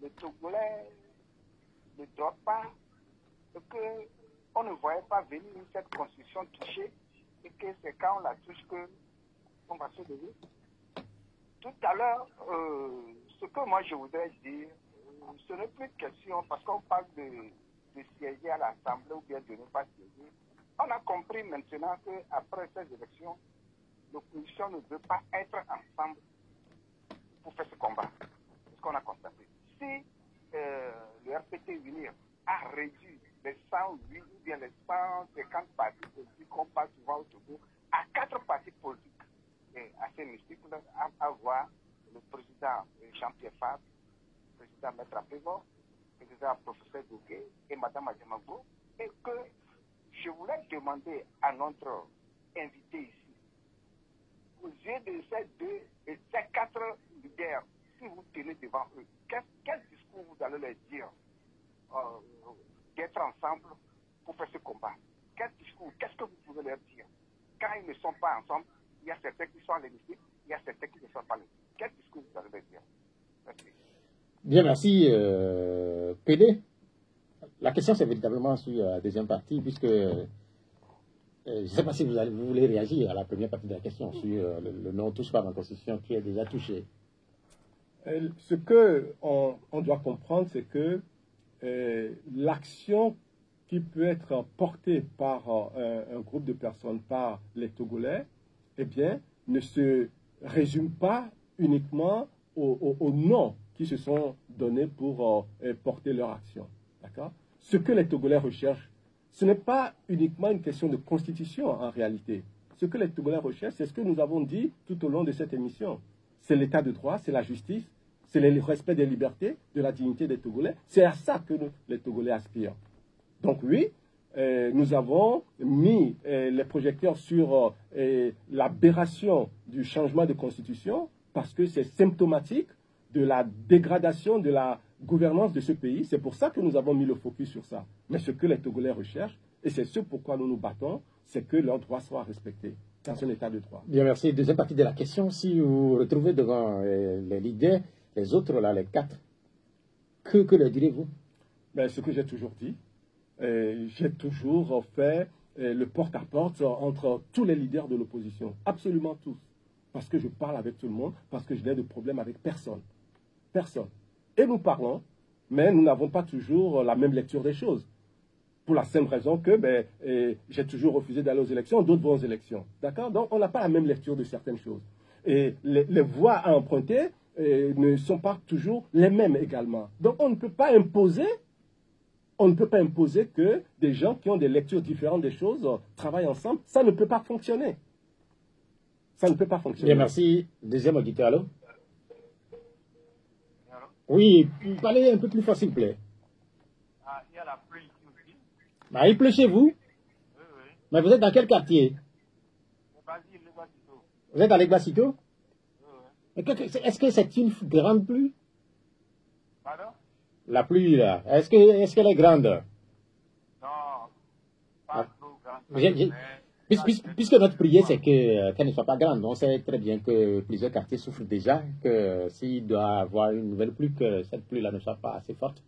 le Togolais ne doit pas, qu'on ne voyait pas venir cette constitution touchée et que c'est quand on la touche qu'on va se lever? Tout à l'heure, ce que moi je voudrais dire, ce n'est plus question, parce qu'on parle de siéger à l'Assemblée ou bien de ne pas siéger. On a compris maintenant qu'après ces élections, l'opposition ne veut pas être ensemble pour faire ce combat. C'est ce qu'on a constaté. Si le RPT Unir a réduit les 108 ou bien les 150 partis politiques qu'on parle souvent au Togo à 4 partis politiques, et assez multiples, à voir le président Jean-Pierre Fabre, le président Maître Apévo, le président professeur Dougué et Mme Adjamago, et que je voulais demander à notre invité ici, aux yeux de ces deux et ces 4 leaders, si vous tenez devant eux, quel discours vous allez leur dire d'être ensemble pour faire ce combat? Quel discours, qu'est-ce que vous pouvez leur dire? Quand ils ne sont pas ensemble, il y a certains qui sont à l'hémicycle, il y a certains qui ne sont pas à l'hémicycle. Quel discours vous allez leur dire? Merci. Bien, merci. PD, la question c'est véritablement sur la deuxième partie, puisque je ne sais pas si vous voulez réagir à la première partie de la question sur le non touche pas à ma constitution qui est déjà touché. Ce qu'on doit comprendre, c'est que l'action qui peut être portée par un groupe de personnes, par les Togolais, eh bien, ne se résume pas uniquement aux noms qui se sont donnés pour porter leur action. D'accord? Ce que les Togolais recherchent, ce n'est pas uniquement une question de constitution en réalité. Ce que les Togolais recherchent, c'est ce que nous avons dit tout au long de cette émission. C'est l'état de droit, c'est la justice, c'est le respect des libertés, de la dignité des Togolais. C'est à ça que les Togolais aspirent. Donc oui, nous avons mis les projecteurs sur l'aberration du changement de constitution parce que c'est symptomatique de la dégradation de la gouvernance de ce pays. C'est pour ça que nous avons mis le focus sur ça. Mais ce que les Togolais recherchent, et c'est ce pourquoi nous nous battons, c'est que leurs droits soient respectés dans un état de droit. Bien, merci. Deuxième partie de la question, si vous vous retrouvez devant les leaders, les autres, là, les 4, que leur direz-vous? Ce que j'ai toujours dit, j'ai toujours fait le porte-à-porte entre tous les leaders de l'opposition, absolument tous, parce que je parle avec tout le monde, parce que je n'ai de problème avec personne. Personne. Et nous parlons, mais nous n'avons pas toujours la même lecture des choses. Pour la simple raison que j'ai toujours refusé d'aller aux élections, d'autres vont aux élections. D'accord? Donc on n'a pas la même lecture de certaines choses. Et les voies à emprunter ne sont pas toujours les mêmes également. Donc on ne peut pas imposer que des gens qui ont des lectures différentes des choses travaillent ensemble. Ça ne peut pas fonctionner. Ça ne peut pas fonctionner. Bien, merci. Deuxième auditeur, allô? Oui, parlez un peu plus fort, s'il vous plaît. Il y a la pluie ici aussi. Il pleut chez vous? Oui, oui. Mais vous êtes dans quel quartier? Vous êtes à Legbasito? Oui, oui. Est-ce que c'est une grande pluie? Pardon? La pluie, là. Est-ce qu'elle est grande? Non, pas trop grande. Puisque notre prière, c'est qu'elle ne soit pas grande. On sait très bien que plusieurs quartiers souffrent déjà, que s'il doit avoir une nouvelle pluie, que cette pluie-là ne soit pas assez forte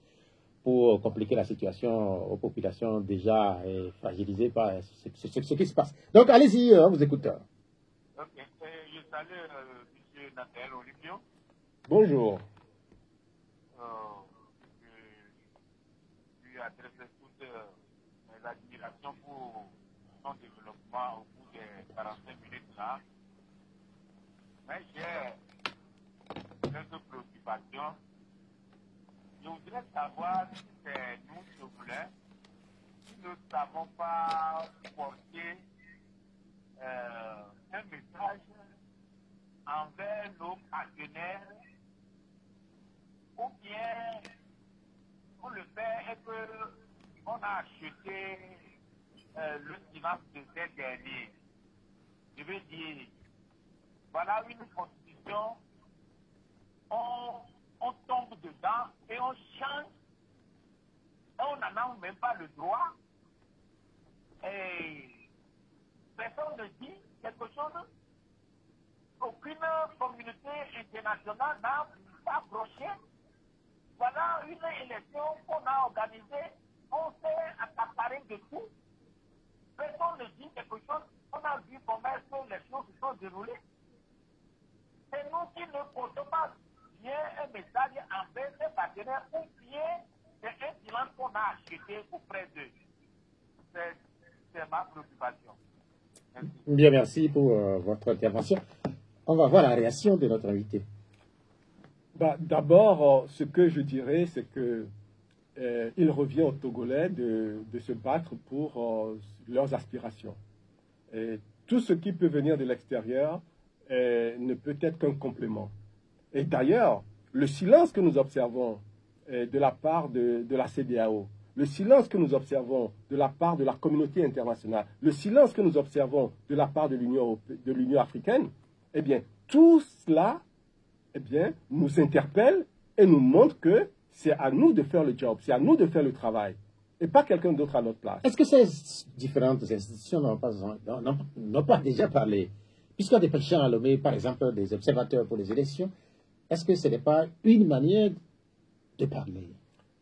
pour compliquer la situation aux populations déjà fragilisées par ce qui se passe. Donc, allez-y, on vous écoute. Ok. Je salue M. Nathanaël Olivio. Bonjour. Je lui adresse toutes mes admirations pour son développement au bout des 45 minutes là. Mais j'ai quelques préoccupations. Je voudrais savoir si c'est nous, Togolais, qui ne savons pas porter un message envers nos partenaires, ou bien on le fait et qu'on a acheté le silence de ces derniers. Je veux dire, voilà une constitution, on tombe dedans et on change, et on n'en a même pas le droit. Et personne ne dit quelque chose. Aucune communauté internationale n'a pas approché. Voilà une élection qu'on a organisée. On s'est accaparé de tout. Personne ne dit quelque chose. On a vu comment les choses se sont déroulées. C'est nous qui ne portons pas bien un message envers ses partenaires ou bien c'est un silence qu'on a acheté auprès d'eux. C'est ma préoccupation. Merci. Bien, merci pour votre intervention. On va voir la réaction de notre invité. D'abord, ce que je dirais, c'est que il revient aux Togolais de se battre pour leurs aspirations. Et tout ce qui peut venir de l'extérieur ne peut être qu'un complément. Et d'ailleurs, le silence que nous observons de la part de la CEDEAO, le silence que nous observons de la part de la communauté internationale, le silence que nous observons de la part de l'Union africaine, eh bien, tout cela nous interpelle et nous montre que c'est à nous de faire le job, c'est à nous de faire le travail, et pas quelqu'un d'autre à notre place. Est-ce que ces différentes institutions n'ont pas déjà parlé? Puisqu'on a des gens à Lomé, par exemple, des observateurs pour les élections, est-ce que ce n'est pas une manière de parler?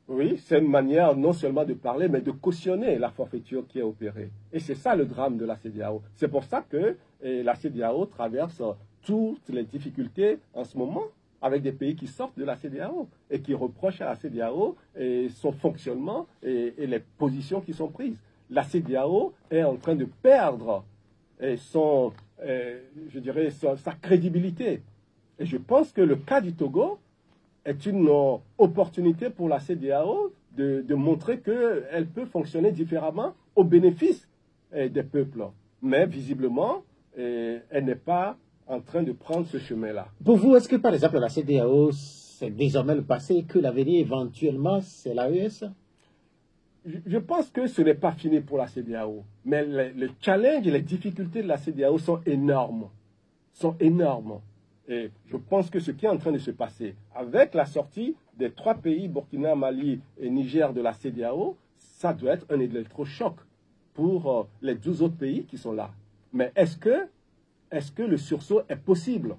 Oui, c'est une manière non seulement de parler, mais de cautionner la forfaiture qui est opérée. Et c'est ça le drame de la CEDEAO. C'est pour ça que la CEDEAO traverse toutes les difficultés en ce moment avec des pays qui sortent de la CEDEAO et qui reprochent à la CEDEAO son fonctionnement et les positions qui sont prises. La CEDEAO est en train de perdre sa crédibilité. Et je pense que le cas du Togo est une opportunité pour la CEDEAO de montrer qu'elle peut fonctionner différemment au bénéfice des peuples. Mais visiblement, elle n'est pas en train de prendre ce chemin-là. Pour vous, est-ce que par exemple la CEDEAO, c'est désormais le passé, que l'avenir éventuellement, c'est l'AES? Je pense que ce n'est pas fini pour la CEDEAO. Mais le challenge et les difficultés de la CEDEAO sont énormes. Et je pense que ce qui est en train de se passer avec la sortie des 3 pays, Burkina, Mali et Niger de la CEDEAO, ça doit être un électrochoc pour les 12 autres pays qui sont là. Mais est-ce que le sursaut est possible?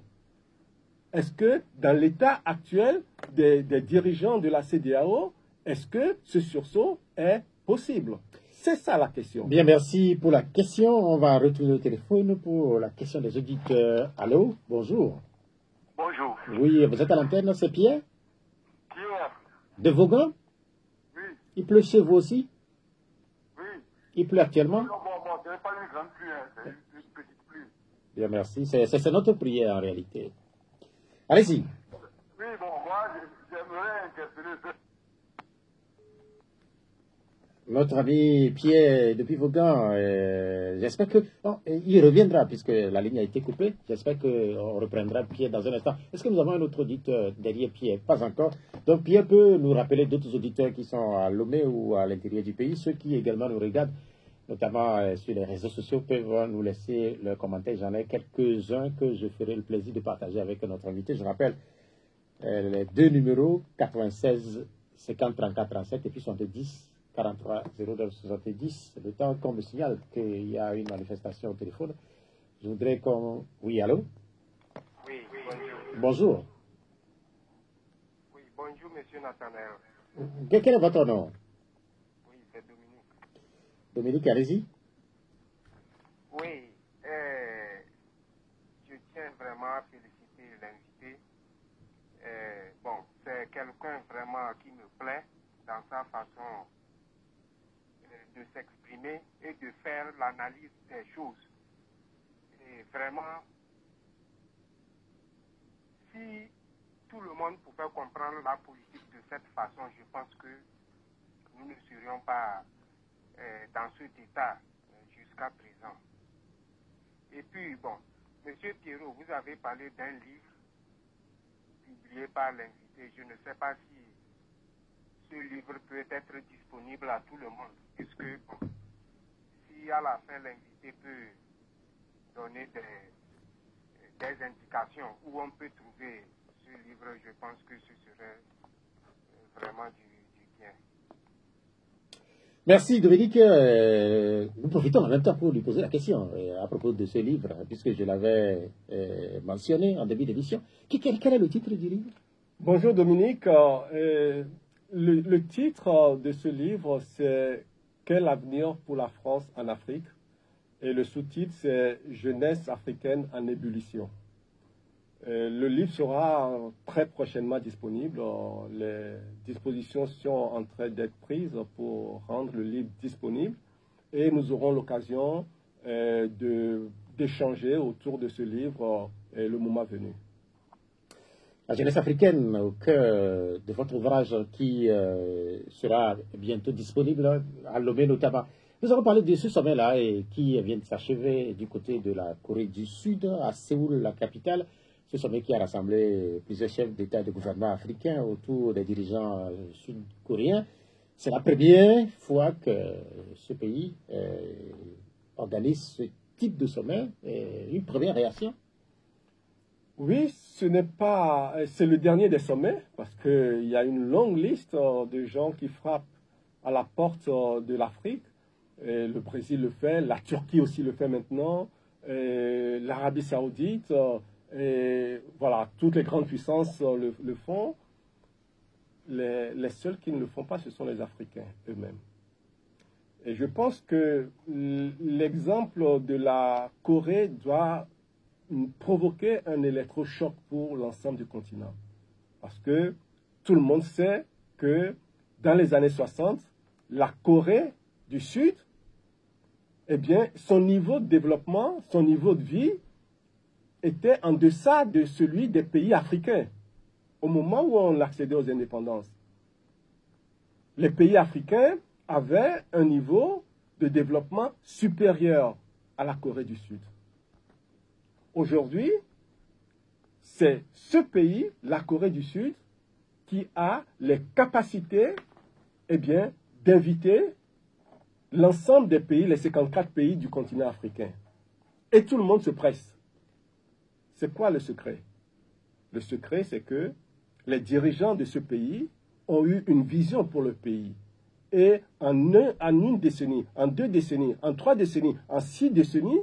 Est-ce que dans l'état actuel des dirigeants de la CEDEAO, est-ce que ce sursaut est possible? C'est ça la question. Bien, merci pour la question. On va retourner au téléphone pour la question des auditeurs. Allô, bonjour. Bonjour. Oui, vous êtes à l'antenne, c'est Pierre? Pierre. De Vaughan? Oui. Il pleut chez vous aussi? Oui. Il pleut actuellement? Non, bon, ce n'est pas une grande pluie, hein, c'est une petite pluie. Bien, merci. C'est notre prière en réalité. Allez-y. Oui, bon, moi, j'aimerais interpeller Notre ami Pierre depuis Vaughan, j'espère que... il reviendra puisque la ligne a été coupée. J'espère qu'on reprendra Pierre dans un instant. Est-ce que nous avons un autre auditeur derrière Pierre? Pas encore. Donc Pierre peut nous rappeler d'autres auditeurs qui sont à Lomé ou à l'intérieur du pays. Ceux qui également nous regardent, notamment sur les réseaux sociaux, peuvent nous laisser leurs commentaires. J'en ai quelques-uns que je ferai le plaisir de partager avec notre invité. Je rappelle les 2 numéros, 96 50 34 37 et puis 70 43 09 70. Le temps qu'on me signale qu'il y a une manifestation au téléphone. Je voudrais qu'on... Oui, allô? Oui, bonjour. Bonjour. Oui, bonjour, monsieur Nathanaël. Quel est votre nom? Oui, c'est Dominique. Dominique, allez-y. Oui, je tiens vraiment à féliciter l'invité. Bon, c'est quelqu'un vraiment qui me plaît dans sa façon de s'exprimer et de faire l'analyse des choses. Et vraiment, si tout le monde pouvait comprendre la politique de cette façon, je pense que nous ne serions pas dans cet état jusqu'à présent. Et puis, bon, monsieur Pierrot, vous avez parlé d'un livre publié par l'invité. Je ne sais pas si ce livre peut être disponible à tout le monde. Puisque, bon, si à la fin l'invité peut donner des indications où on peut trouver ce livre, je pense que ce serait vraiment du bien. Merci Dominique. Nous profitons en même temps pour lui poser la question à propos de ce livre, puisque je l'avais mentionné en début d'émission. Quel est le titre du livre? Bonjour Dominique. Le titre de ce livre, c'est « Quel avenir pour la France en Afrique ?» et le sous-titre, c'est « Jeunesse africaine en ébullition ». Le livre sera très prochainement disponible. Les dispositions sont en train d'être prises pour rendre le livre disponible et nous aurons l'occasion d'échanger autour de ce livre le moment venu. La jeunesse africaine au cœur de votre ouvrage qui sera bientôt disponible à Lomé notamment. Nous avons parlé de ce sommet-là et qui vient de s'achever du côté de la Corée du Sud, à Séoul, la capitale. Ce sommet qui a rassemblé plusieurs chefs d'État et de gouvernement africains autour des dirigeants sud-coréens. C'est la première fois que ce pays organise ce type de sommet. Une première réaction? Oui, c'est le dernier des sommets, parce qu'il y a une longue liste de gens qui frappent à la porte de l'Afrique. Le Brésil le fait, la Turquie aussi le fait maintenant, l'Arabie Saoudite, et voilà, toutes les grandes puissances le font. Les seuls qui ne le font pas, ce sont les Africains eux-mêmes. Et je pense que l'exemple de la Corée doit provoquer un électrochoc pour l'ensemble du continent. Parce que tout le monde sait que dans les années 60, la Corée du Sud, eh bien, son niveau de développement, son niveau de vie était en deçà de celui des pays africains au moment où on accédait aux indépendances. Les pays africains avaient un niveau de développement supérieur à la Corée du Sud. Aujourd'hui, c'est ce pays, la Corée du Sud, qui a les capacités, eh bien, d'inviter l'ensemble des pays, les 54 pays du continent africain. Et tout le monde se presse. C'est quoi le secret? Le secret, c'est que les dirigeants de ce pays ont eu une vision pour le pays. Et en une décennie, en 2 décennies, en 3 décennies, en 6 décennies,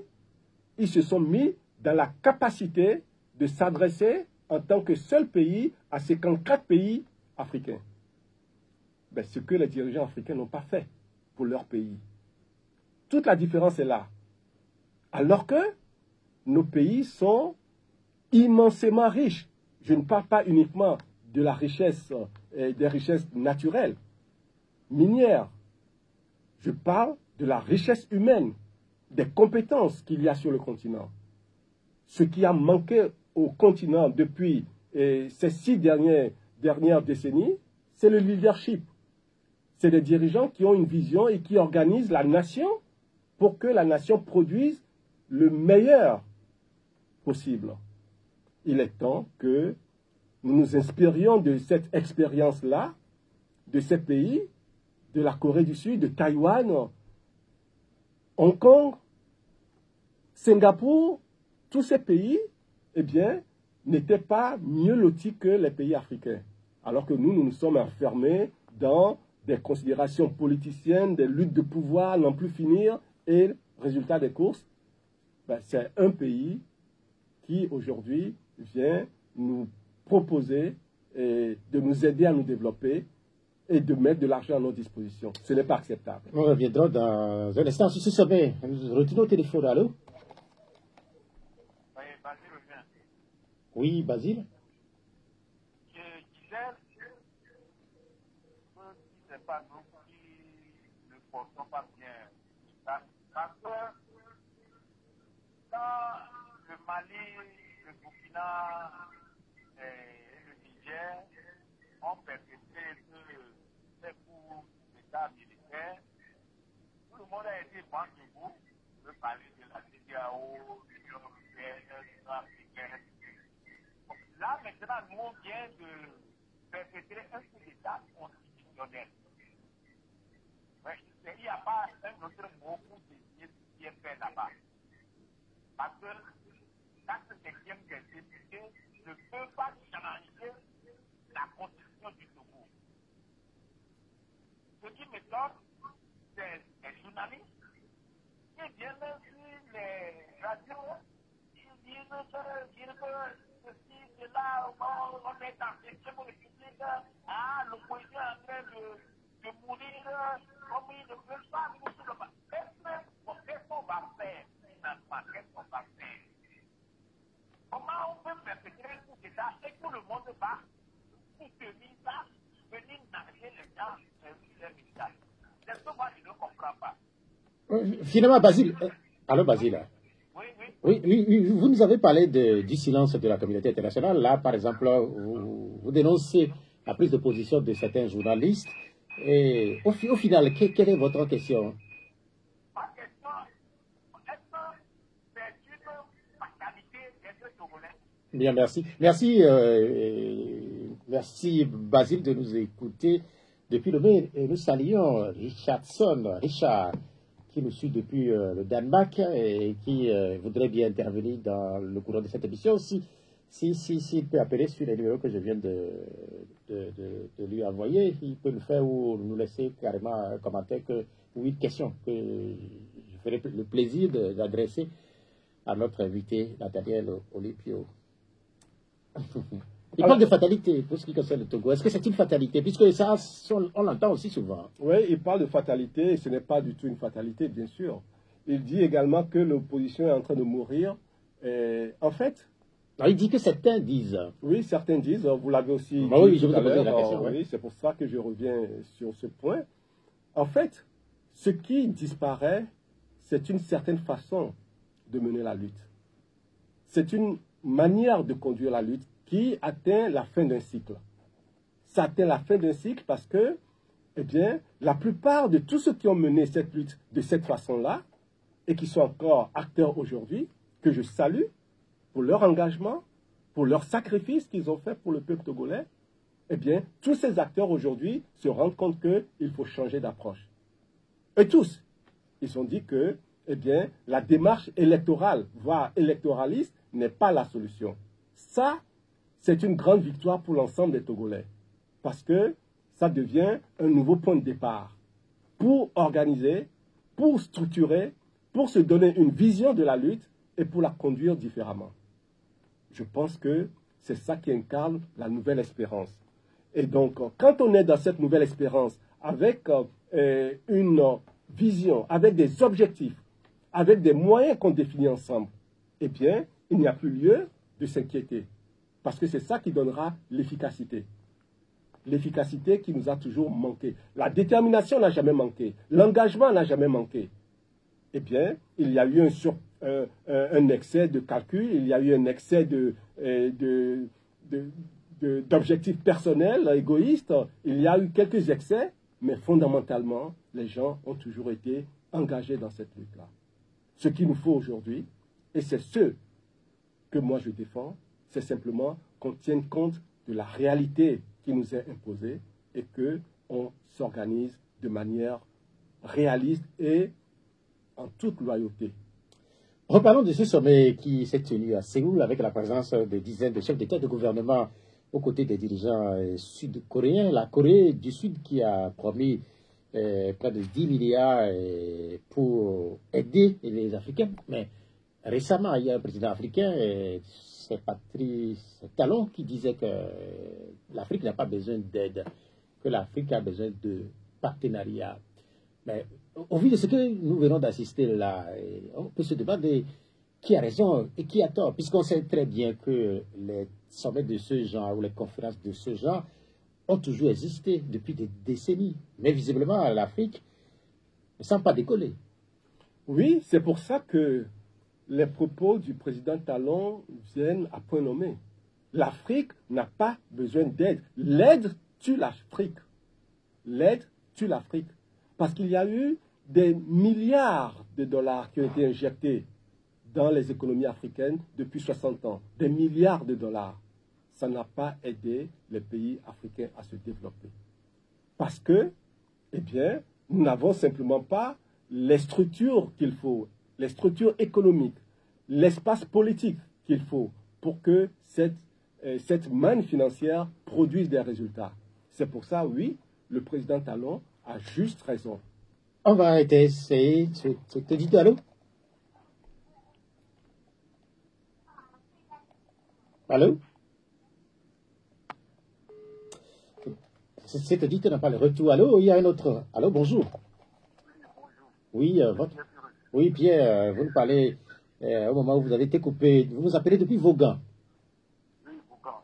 ils se sont mis dans la capacité de s'adresser en tant que seul pays à 54 pays africains. Ben, ce que les dirigeants africains n'ont pas fait pour leur pays. Toute la différence est là. Alors que nos pays sont immensément riches. Je ne parle pas uniquement de la richesse, des richesses naturelles, minières. Je parle de la richesse humaine, des compétences qu'il y a sur le continent. Ce qui a manqué au continent depuis ces 6 dernières décennies, c'est le leadership. C'est des dirigeants qui ont une vision et qui organisent la nation pour que la nation produise le meilleur possible. Il est temps que nous nous inspirions de cette expérience-là, de ces pays, de la Corée du Sud, de Taïwan, Hong Kong, Singapour, tous ces pays, eh bien, n'étaient pas mieux lotis que les pays africains. Alors que nous nous sommes enfermés dans des considérations politiciennes, des luttes de pouvoir n'en plus finir, et résultat des courses, ben, c'est un pays qui aujourd'hui vient nous proposer de nous aider à nous développer et de mettre de l'argent à notre disposition. Ce n'est pas acceptable. On reviendra dans un instant sur ce sommet. Nous retenons au téléphone. Allô? Oui, Basile revient. Oui, Basile? Je disais que ce n'est pas nous qui ne portons pas bien. Parce que dans le Mali, le Burkina et le Niger ont perpétré ces coups d'État militaires, tout le monde a été banc debout. On peut parler de la CEDEAO, l'Union européenne, l'Union africaine. Là, maintenant, nous, on vient de perpétrer un coup d'État constitutionnel. Mais il n'y a pas un autre mot pour désigner ce qui est fait là-bas. Parce que l'acte cinquième des députés ne peut pas changer la constitution du Togo. Ce qui m'étonne, c'est les journalistes qui viennent sur les radios, ils disent que ceci, cela, on est en cinquième république, l'opposition est en train de mourir, comme ils ne veulent pas nous sur le bas. Qu'est-ce qu'on va faire finalement? Qu'est-ce qu'on va faire? Comment on peut perpétrer un coup d'État et tout le monde va soutenir ça, venir narguer les gens sur les militaires? C'est ce que moi je ne comprends pas. Finalement, Basile. Allô, Basile. Oui. Oui, vous nous avez parlé du silence de la communauté internationale. Là, par exemple, vous dénoncez la prise de position de certains journalistes. Et au final, quelle est votre question? Ma question, est-ce que c'est une fatalité d'être togolais? Bien, merci. Merci, Basile, de nous écouter depuis le mai. Et nous saluons Richard, qui nous suit depuis le Danemark et qui voudrait bien intervenir dans le courant de cette émission. S'il peut appeler sur les numéros que je viens de lui envoyer, il peut le faire ou nous laisser carrément un commentaire ou une question que je ferai le plaisir d'adresser à notre invité, Nathaniel Olipio. Il parle de fatalité pour ce qui concerne le Togo. Est-ce que c'est une fatalité? Puisque ça, on l'entend aussi souvent. Oui, il parle de fatalité et ce n'est pas du tout une fatalité, bien sûr. Il dit également que l'opposition est en train de mourir. En fait... Alors, il dit que certains disent. Oui, certains disent. Vous l'avez aussi dit oui, je tout vous ai à posé l'heure. la question. Oui, c'est pour ça que je reviens sur ce point. En fait, ce qui disparaît, c'est une certaine façon de mener la lutte. C'est une manière de conduire la lutte qui atteint la fin d'un cycle. Ça atteint la fin d'un cycle parce que, eh bien, la plupart de tous ceux qui ont mené cette lutte de cette façon-là, et qui sont encore acteurs aujourd'hui, que je salue pour leur engagement, pour leur sacrifice qu'ils ont fait pour le peuple togolais, eh bien, tous ces acteurs aujourd'hui se rendent compte qu'il faut changer d'approche. Et tous, ils ont dit que, eh bien, la démarche électorale, voire électoraliste, n'est pas la solution. Ça, c'est une grande victoire pour l'ensemble des Togolais, parce que ça devient un nouveau point de départ pour organiser, pour structurer, pour se donner une vision de la lutte et pour la conduire différemment. Je pense que c'est ça qui incarne la nouvelle espérance. Et donc, quand on est dans cette nouvelle espérance, avec une vision, avec des objectifs, avec des moyens qu'on définit ensemble, eh bien, il n'y a plus lieu de s'inquiéter. Parce que c'est ça qui donnera l'efficacité. L'efficacité qui nous a toujours manqué. La détermination n'a jamais manqué. L'engagement n'a jamais manqué. Eh bien, il y a eu un excès de calcul, il y a eu un excès d'objectifs personnels, égoïstes. Il y a eu quelques excès, mais fondamentalement, les gens ont toujours été engagés dans cette lutte-là. Ce qu'il nous faut aujourd'hui, et c'est ce que moi je défends, c'est simplement qu'on tienne compte de la réalité qui nous est imposée et qu'on s'organise de manière réaliste et en toute loyauté. Reparlons de ce sommet qui s'est tenu à Séoul avec la présence de dizaines de chefs d'État et de gouvernement aux côtés des dirigeants sud-coréens. La Corée du Sud qui a promis près de 10 milliards pour aider les Africains. Mais récemment, il y a un président africain, c'est Patrice Talon, qui disait que l'Afrique n'a pas besoin d'aide, que l'Afrique a besoin de partenariat. Mais au vu de ce que nous venons d'assister là, on peut se demander qui a raison et qui a tort, puisqu'on sait très bien que les sommets de ce genre ou les conférences de ce genre ont toujours existé depuis des décennies. Mais visiblement, l'Afrique ne semble pas décoller. Oui, c'est pour ça que les propos du président Talon viennent à point nommé. L'Afrique n'a pas besoin d'aide. L'aide tue l'Afrique. L'aide tue l'Afrique. Parce qu'il y a eu des milliards de dollars qui ont été injectés dans les économies africaines depuis 60 ans. Des milliards de dollars. Ça n'a pas aidé les pays africains à se développer. Parce que, eh bien, nous n'avons simplement pas les structures qu'il faut, les structures économiques, l'espace politique qu'il faut pour que cette manne financière produise des résultats. C'est pour ça, oui, le président Talon a juste raison. On va essayer. Te dis allô? Allô? Cet auditeur n'a pas le retour. Allô, il y a un autre. Allô, bonjour. Oui, oui, Pierre, vous nous parlez au moment où vous avez été coupé. Vous nous appelez depuis Vaughan. Oui, Vaughan.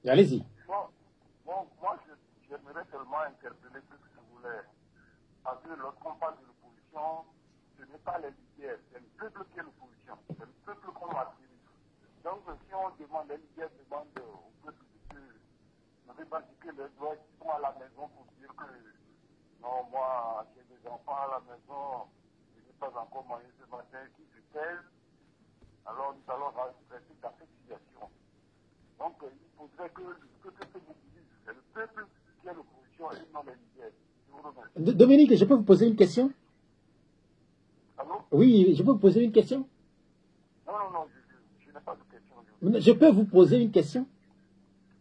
Allez-y. Moi, j'aimerais seulement interpeller ce que je voulais. Parce que lorsqu'on parle de l'opposition, ce n'est pas les leaders, c'est le peuple qui est l'opposition. C'est le peuple qu'on martyrise. Donc, si on demande, les leaders demandent au peuple de revendiquer les droits qui sont à la maison pour dire que non, moi, j'ai des enfants à la maison, je n'ai pas encore mangé ce matin, qui se taisent, alors nous allons rester dans cette situation. Donc, il faudrait que ce que vous dites, c'est le peuple qui est l'opposition et non les leaders. Je vous remercie. Dominique, je peux vous poser une question? Allô? Oui, je peux vous poser une question? Non, je n'ai pas de question. Je peux vous poser une question?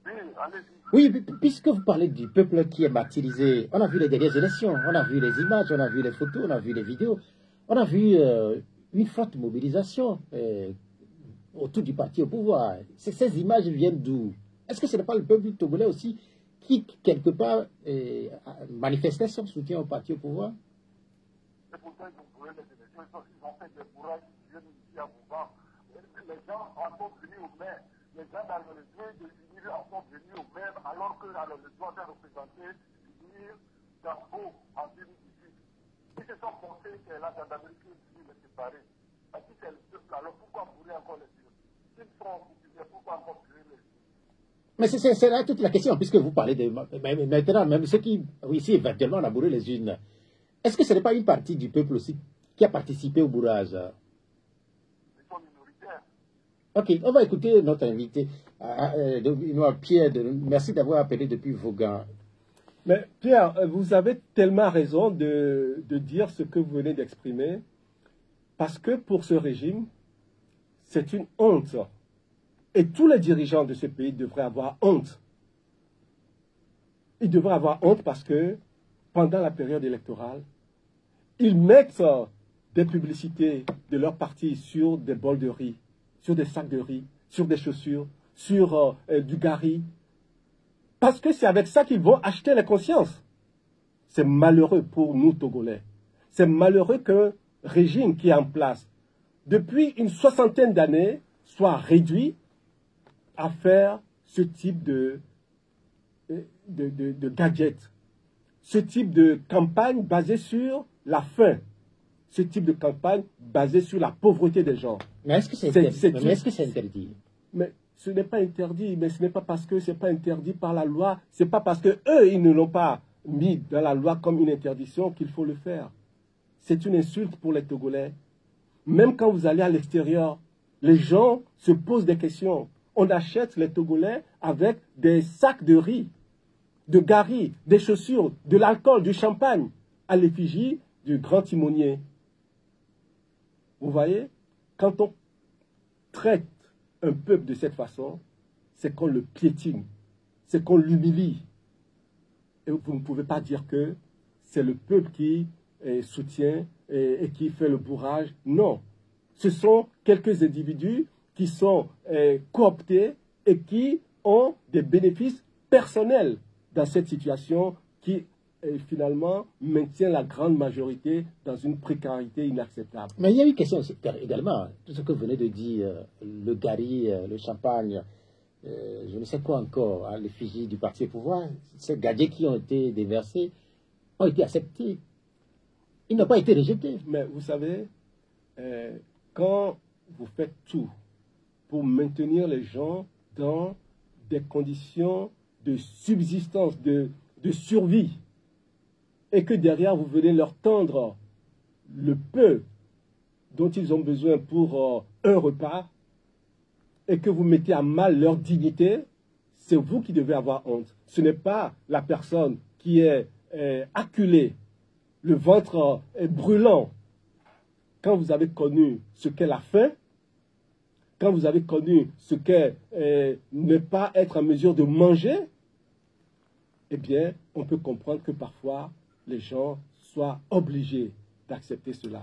Oui, allez-y. Oui, puisque vous parlez du peuple qui est martyrisé, on a vu les dernières élections, on a vu les images, on a vu les photos, on a vu les vidéos, on a vu une forte mobilisation autour du parti au pouvoir. Ces images viennent d'où? Est-ce que ce n'est pas le peuple togolais aussi qui, quelque part, manifestait son soutien au parti au pouvoir? C'est pour ça que vous voyez les élections, ils ont fait des bourrages, ils viennent ici à Bouban. Les gens en sont venus au maire. Les gens dans le lieu de l'unir en sont venus au maire, alors que dans le droit de représenter l'unir d'Ambo en 2018. Ils se sont pensés que la gendarmerie qui les séparer. Parce que c'est le peuple, alors pourquoi brûler encore les yeux? S'ils sont coutumiers, pourquoi encore brûler les yeux? Mais c'est là toute la question, puisque vous parlez de... Maintenant, même ceux qui, ici, éventuellement, on a bourré les unes. Est-ce que ce n'est pas une partie du peuple aussi qui a participé au bourrage? Ils sont minoritaires. Ok, on va écouter notre invité, Pierre. Merci d'avoir appelé depuis Vaughan. Mais Pierre, vous avez tellement raison de dire ce que vous venez d'exprimer, parce que pour ce régime, c'est une honte. Et tous les dirigeants de ce pays devraient avoir honte. Ils devraient avoir honte parce que pendant la période électorale, ils mettent des publicités de leur parti sur des bols de riz, sur des sacs de riz, sur des chaussures, sur du gari. Parce que c'est avec ça qu'ils vont acheter les consciences. C'est malheureux pour nous, Togolais. C'est malheureux qu'un régime qui est en place depuis une soixantaine d'années soit réduit à faire ce type de gadgets, ce type de campagne basée sur la faim, ce type de campagne basée sur la pauvreté des gens. Mais est-ce que c'est interdit? Mais ce n'est pas interdit, mais ce n'est pas parce que ce n'est pas interdit par la loi, ce n'est pas parce qu'eux, ils ne l'ont pas mis dans la loi comme une interdiction qu'il faut le faire. C'est une insulte pour les Togolais. Même quand vous allez à l'extérieur, les gens se posent des questions. On achète les Togolais avec des sacs de riz, de gari, des chaussures, de l'alcool, du champagne, à l'effigie du grand timonier. Vous voyez, quand on traite un peuple de cette façon, c'est qu'on le piétine. c'est qu'on l'humilie. Et vous ne pouvez pas dire que c'est le peuple qui soutient et qui fait le bourrage. Non. Ce sont quelques individus qui sont cooptés et qui ont des bénéfices personnels dans cette situation qui, finalement, maintient la grande majorité dans une précarité inacceptable. Mais il y a une question également. Tout ce que vous venez de dire, le gari, le champagne, je ne sais quoi encore, à l'effigie du parti au pouvoir, ces gadgets qui ont été déversés ont été acceptés. Ils n'ont pas été rejetés. Mais vous savez, quand vous faites tout pour maintenir les gens dans des conditions de subsistance, de survie, et que derrière vous venez leur tendre le peu dont ils ont besoin pour un repas, et que vous mettez à mal leur dignité, c'est vous qui devez avoir honte. Ce n'est pas la personne qui est acculée, le ventre brûlant, quand vous avez connu ce qu'est la faim, quand vous avez connu ce qu'est ne pas être en mesure de manger, eh bien, on peut comprendre que parfois, les gens soient obligés d'accepter cela.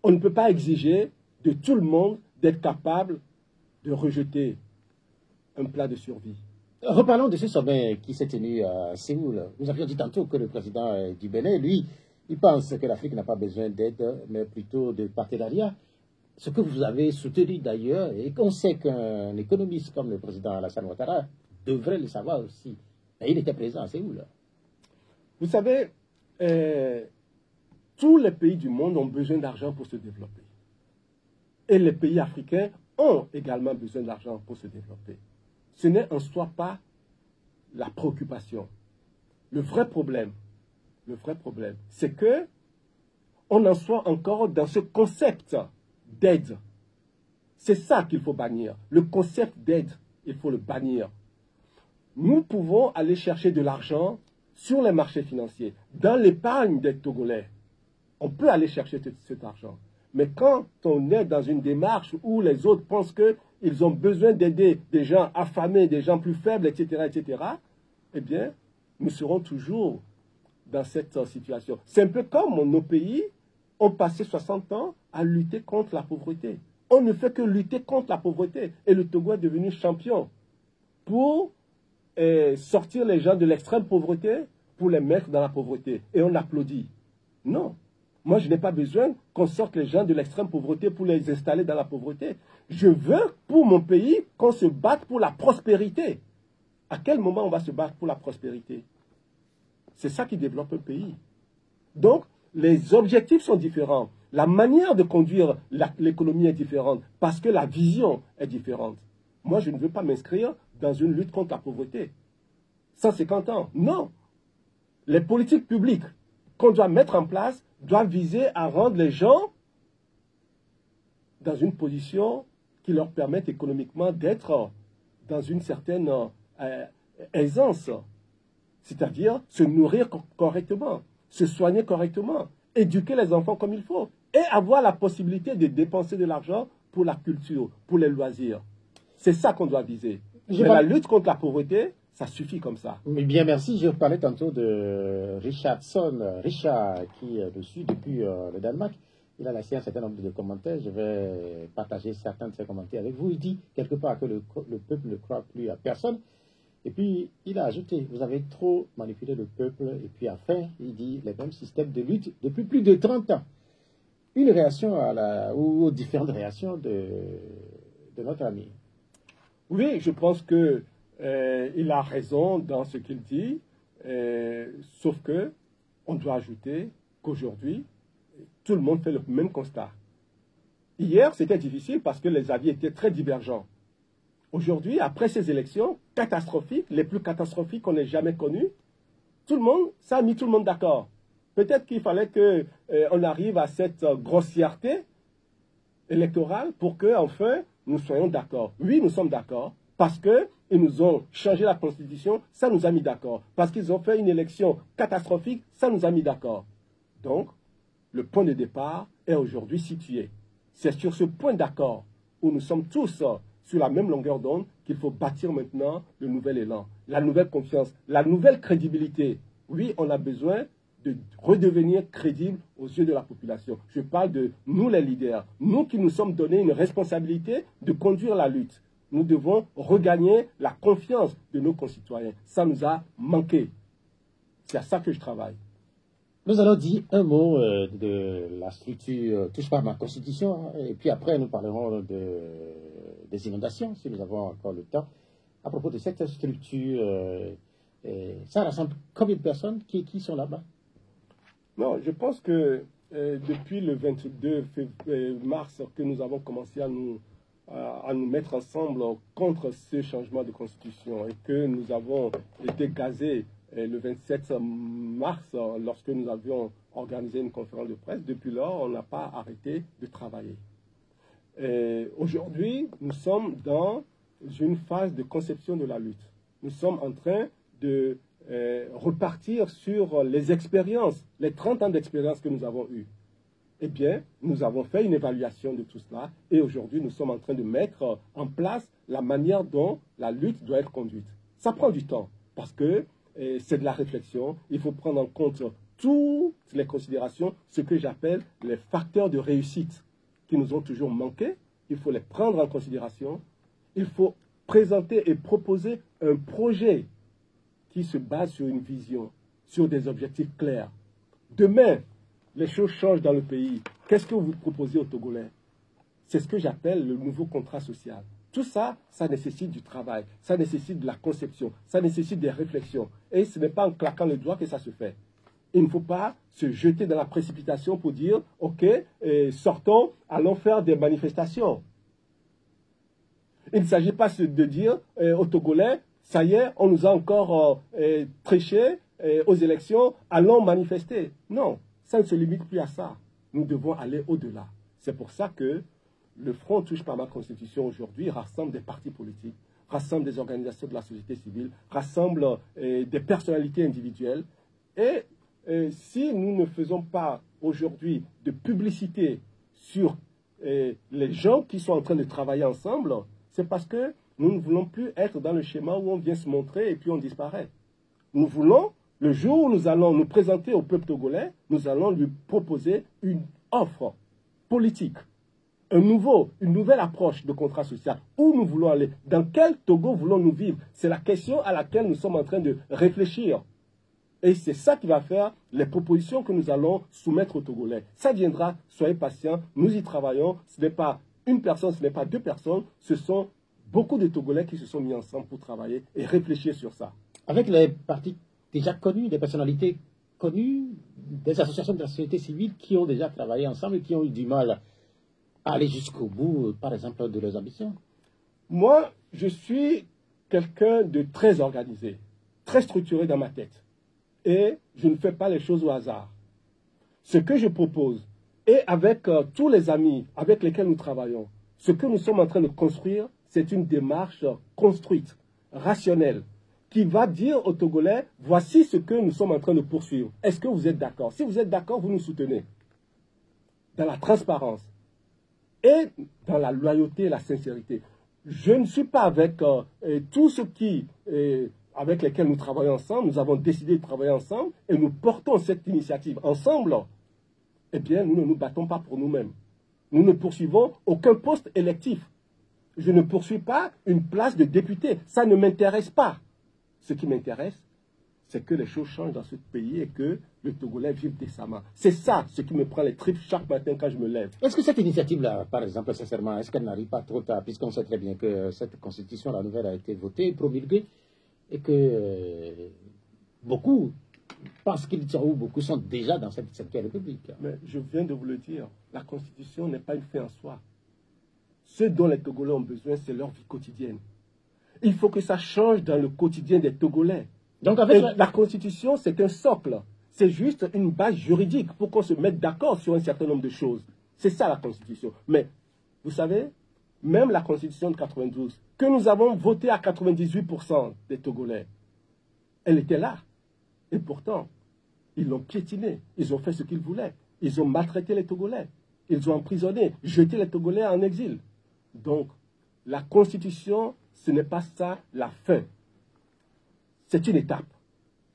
On ne peut pas exiger de tout le monde d'être capable de rejeter un plat de survie. Reparlons de ce sommet qui s'est tenu à Séoul. Nous avions dit tantôt que le président du Bénin, lui, il pense que l'Afrique n'a pas besoin d'aide, mais plutôt de partenariat. Ce que vous avez soutenu d'ailleurs, et qu'on sait qu'un économiste comme le président Alassane Ouattara devrait le savoir aussi. Et il était présent à Séoul. Vous savez, tous les pays du monde ont besoin d'argent pour se développer. Et les pays africains ont également besoin d'argent pour se développer. Ce n'est en soi pas la préoccupation. Le vrai problème, c'est que on en soit encore dans ce concept d'aide. C'est ça qu'il faut bannir. Le concept d'aide, il faut le bannir. Nous pouvons aller chercher de l'argent sur les marchés financiers, dans l'épargne des Togolais. On peut aller chercher cet argent. Mais quand on est dans une démarche où les autres pensent qu'ils ont besoin d'aider des gens affamés, des gens plus faibles, etc., eh bien, nous serons toujours dans cette situation. C'est un peu comme nos pays ont passé 60 ans à lutter contre la pauvreté. On ne fait que lutter contre la pauvreté. Et le Togo est devenu champion pour sortir les gens de l'extrême pauvreté, pour les mettre dans la pauvreté. Et on applaudit. Non. Moi, je n'ai pas besoin qu'on sorte les gens de l'extrême pauvreté pour les installer dans la pauvreté. Je veux, pour mon pays, qu'on se batte pour la prospérité. À quel moment on va se battre pour la prospérité? C'est ça qui développe un pays. Donc, les objectifs sont différents. La manière de conduire l'économie est différente parce que la vision est différente. Moi, je ne veux pas m'inscrire dans une lutte contre la pauvreté. 150 ans, non. Les politiques publiques qu'on doit mettre en place doivent viser à rendre les gens dans une position qui leur permette économiquement d'être dans une certaine aisance. C'est-à-dire se nourrir correctement, se soigner correctement, éduquer les enfants comme il faut et avoir la possibilité de dépenser de l'argent pour la culture, pour les loisirs. C'est ça qu'on doit viser. Mais la lutte contre la pauvreté, ça suffit comme ça. Mais bien, merci. Je parlais tantôt de Richardson. Richard, qui nous suit depuis le Danemark. Il a laissé un certain nombre de commentaires. Je vais partager certains de ses commentaires avec vous. Il dit quelque part que le peuple ne croit plus à personne. Et puis, il a ajouté, vous avez trop manipulé le peuple. Et puis, enfin, il dit les mêmes systèmes de lutte depuis plus de 30 ans. Une réaction aux différentes réactions de notre ami. Oui, je pense que il a raison dans ce qu'il dit, sauf que on doit ajouter qu'aujourd'hui, tout le monde fait le même constat. Hier, c'était difficile parce que les avis étaient très divergents. Aujourd'hui, après ces élections catastrophiques, les plus catastrophiques qu'on ait jamais connues, tout le monde, ça a mis tout le monde d'accord. Peut-être qu'il fallait qu'on arrive à cette grossièreté électorale pour que, enfin, nous soyons d'accord. Oui, nous sommes d'accord parce qu'ils nous ont changé la Constitution, ça nous a mis d'accord. Parce qu'ils ont fait une élection catastrophique, ça nous a mis d'accord. Donc, le point de départ est aujourd'hui situé. C'est sur ce point d'accord où nous sommes tous sur la même longueur d'onde qu'il faut bâtir maintenant le nouvel élan, la nouvelle confiance, la nouvelle crédibilité. Oui, on a besoin de redevenir crédible aux yeux de la population. Je parle de nous les leaders, nous qui nous sommes donné une responsabilité de conduire la lutte. Nous devons regagner la confiance de nos concitoyens. Ça nous a manqué. C'est à ça que je travaille. Nous allons dire un mot de la structure Touche pas à ma constitution, et puis après nous parlerons des inondations, si nous avons encore le temps. À propos de cette structure, ça rassemble combien de personnes qui sont là-bas? Non, je pense que depuis le 22 mars que nous avons commencé à nous mettre ensemble contre ce changement de constitution et que nous avons été gazés le 27 mars lorsque nous avions organisé une conférence de presse. Depuis lors, on n'a pas arrêté de travailler. Aujourd'hui, nous sommes dans une phase de conception de la lutte. Nous sommes en train de repartir sur les expériences, les 30 ans d'expérience que nous avons eues. Eh bien, nous avons fait une évaluation de tout cela et aujourd'hui, nous sommes en train de mettre en place la manière dont la lutte doit être conduite. Ça prend du temps parce que c'est de la réflexion. Il faut prendre en compte toutes les considérations, ce que j'appelle les facteurs de réussite qui nous ont toujours manqué. Il faut les prendre en considération. Il faut présenter et proposer un projet qui se base sur une vision, sur des objectifs clairs. Demain, les choses changent dans le pays. Qu'est-ce que vous proposez aux Togolais? C'est ce que j'appelle le nouveau contrat social. Tout ça, ça nécessite du travail, ça nécessite de la conception, ça nécessite des réflexions. Et ce n'est pas en claquant les doigts que ça se fait. Il ne faut pas se jeter dans la précipitation pour dire « Ok, sortons, allons faire des manifestations ». Il ne s'agit pas de dire aux Togolais « Ça y est, on nous a encore triché aux élections, allons manifester ». Non, ça ne se limite plus à ça. Nous devons aller au-delà. C'est pour ça que le Front Touche pas à ma constitution aujourd'hui rassemble des partis politiques, rassemble des organisations de la société civile, rassemble des personnalités individuelles. Et si nous ne faisons pas aujourd'hui de publicité sur les gens qui sont en train de travailler ensemble, c'est parce que nous ne voulons plus être dans le schéma où on vient se montrer et puis on disparaît. Nous voulons, le jour où nous allons nous présenter au peuple togolais, nous allons lui proposer une offre politique. Une nouvelle approche de contrat social. Où nous voulons aller? Dans quel Togo voulons-nous vivre? C'est la question à laquelle nous sommes en train de réfléchir. Et c'est ça qui va faire les propositions que nous allons soumettre aux Togolais. Ça viendra, soyez patients, nous y travaillons. Ce n'est pas une personne, ce n'est pas deux personnes, ce sont beaucoup de Togolais qui se sont mis ensemble pour travailler et réfléchir sur ça. Avec les partis déjà connus, des personnalités connues, des associations de la société civile qui ont déjà travaillé ensemble et qui ont eu du mal à aller jusqu'au bout, par exemple, de leurs ambitions? Moi, je suis quelqu'un de très organisé, très structuré dans ma tête. Et je ne fais pas les choses au hasard. Ce que je propose, et avec tous les amis avec lesquels nous travaillons, ce que nous sommes en train de construire, c'est une démarche construite, rationnelle, qui va dire aux Togolais, voici ce que nous sommes en train de poursuivre. Est-ce que vous êtes d'accord? Si vous êtes d'accord, vous nous soutenez. Dans la transparence. Et dans la loyauté et la sincérité. Je ne suis pas avec tous ceux avec lesquels nous travaillons ensemble. Nous avons décidé de travailler ensemble et nous portons cette initiative ensemble. Eh bien, nous ne nous battons pas pour nous-mêmes. Nous ne poursuivons aucun poste électif. Je ne poursuis pas une place de député. Ça ne m'intéresse pas. Ce qui m'intéresse, c'est que les choses changent dans ce pays et que le Togolais vive décemment. C'est ça ce qui me prend les tripes chaque matin quand je me lève. Est-ce que cette initiative-là, par exemple, sincèrement, est-ce qu'elle n'arrive pas trop tard, puisqu'on sait très bien que cette constitution, la nouvelle, a été votée, promulguée, et que beaucoup pensent qu'ils sont, ou beaucoup sont déjà dans cette 5e République? Mais je viens de vous le dire, la constitution n'est pas une fin en soi. Ce dont les Togolais ont besoin, c'est leur vie quotidienne. Il faut que ça change dans le quotidien des Togolais. Donc avec la Constitution, c'est un socle. C'est juste une base juridique pour qu'on se mette d'accord sur un certain nombre de choses. C'est ça la Constitution. Mais, vous savez, même la Constitution de 92, que nous avons votée à 98% des Togolais, elle était là. Et pourtant, ils l'ont piétinée. Ils ont fait ce qu'ils voulaient. Ils ont maltraité les Togolais. Ils ont emprisonné, jeté les Togolais en exil. Donc, la Constitution, ce n'est pas ça la fin. C'est une étape.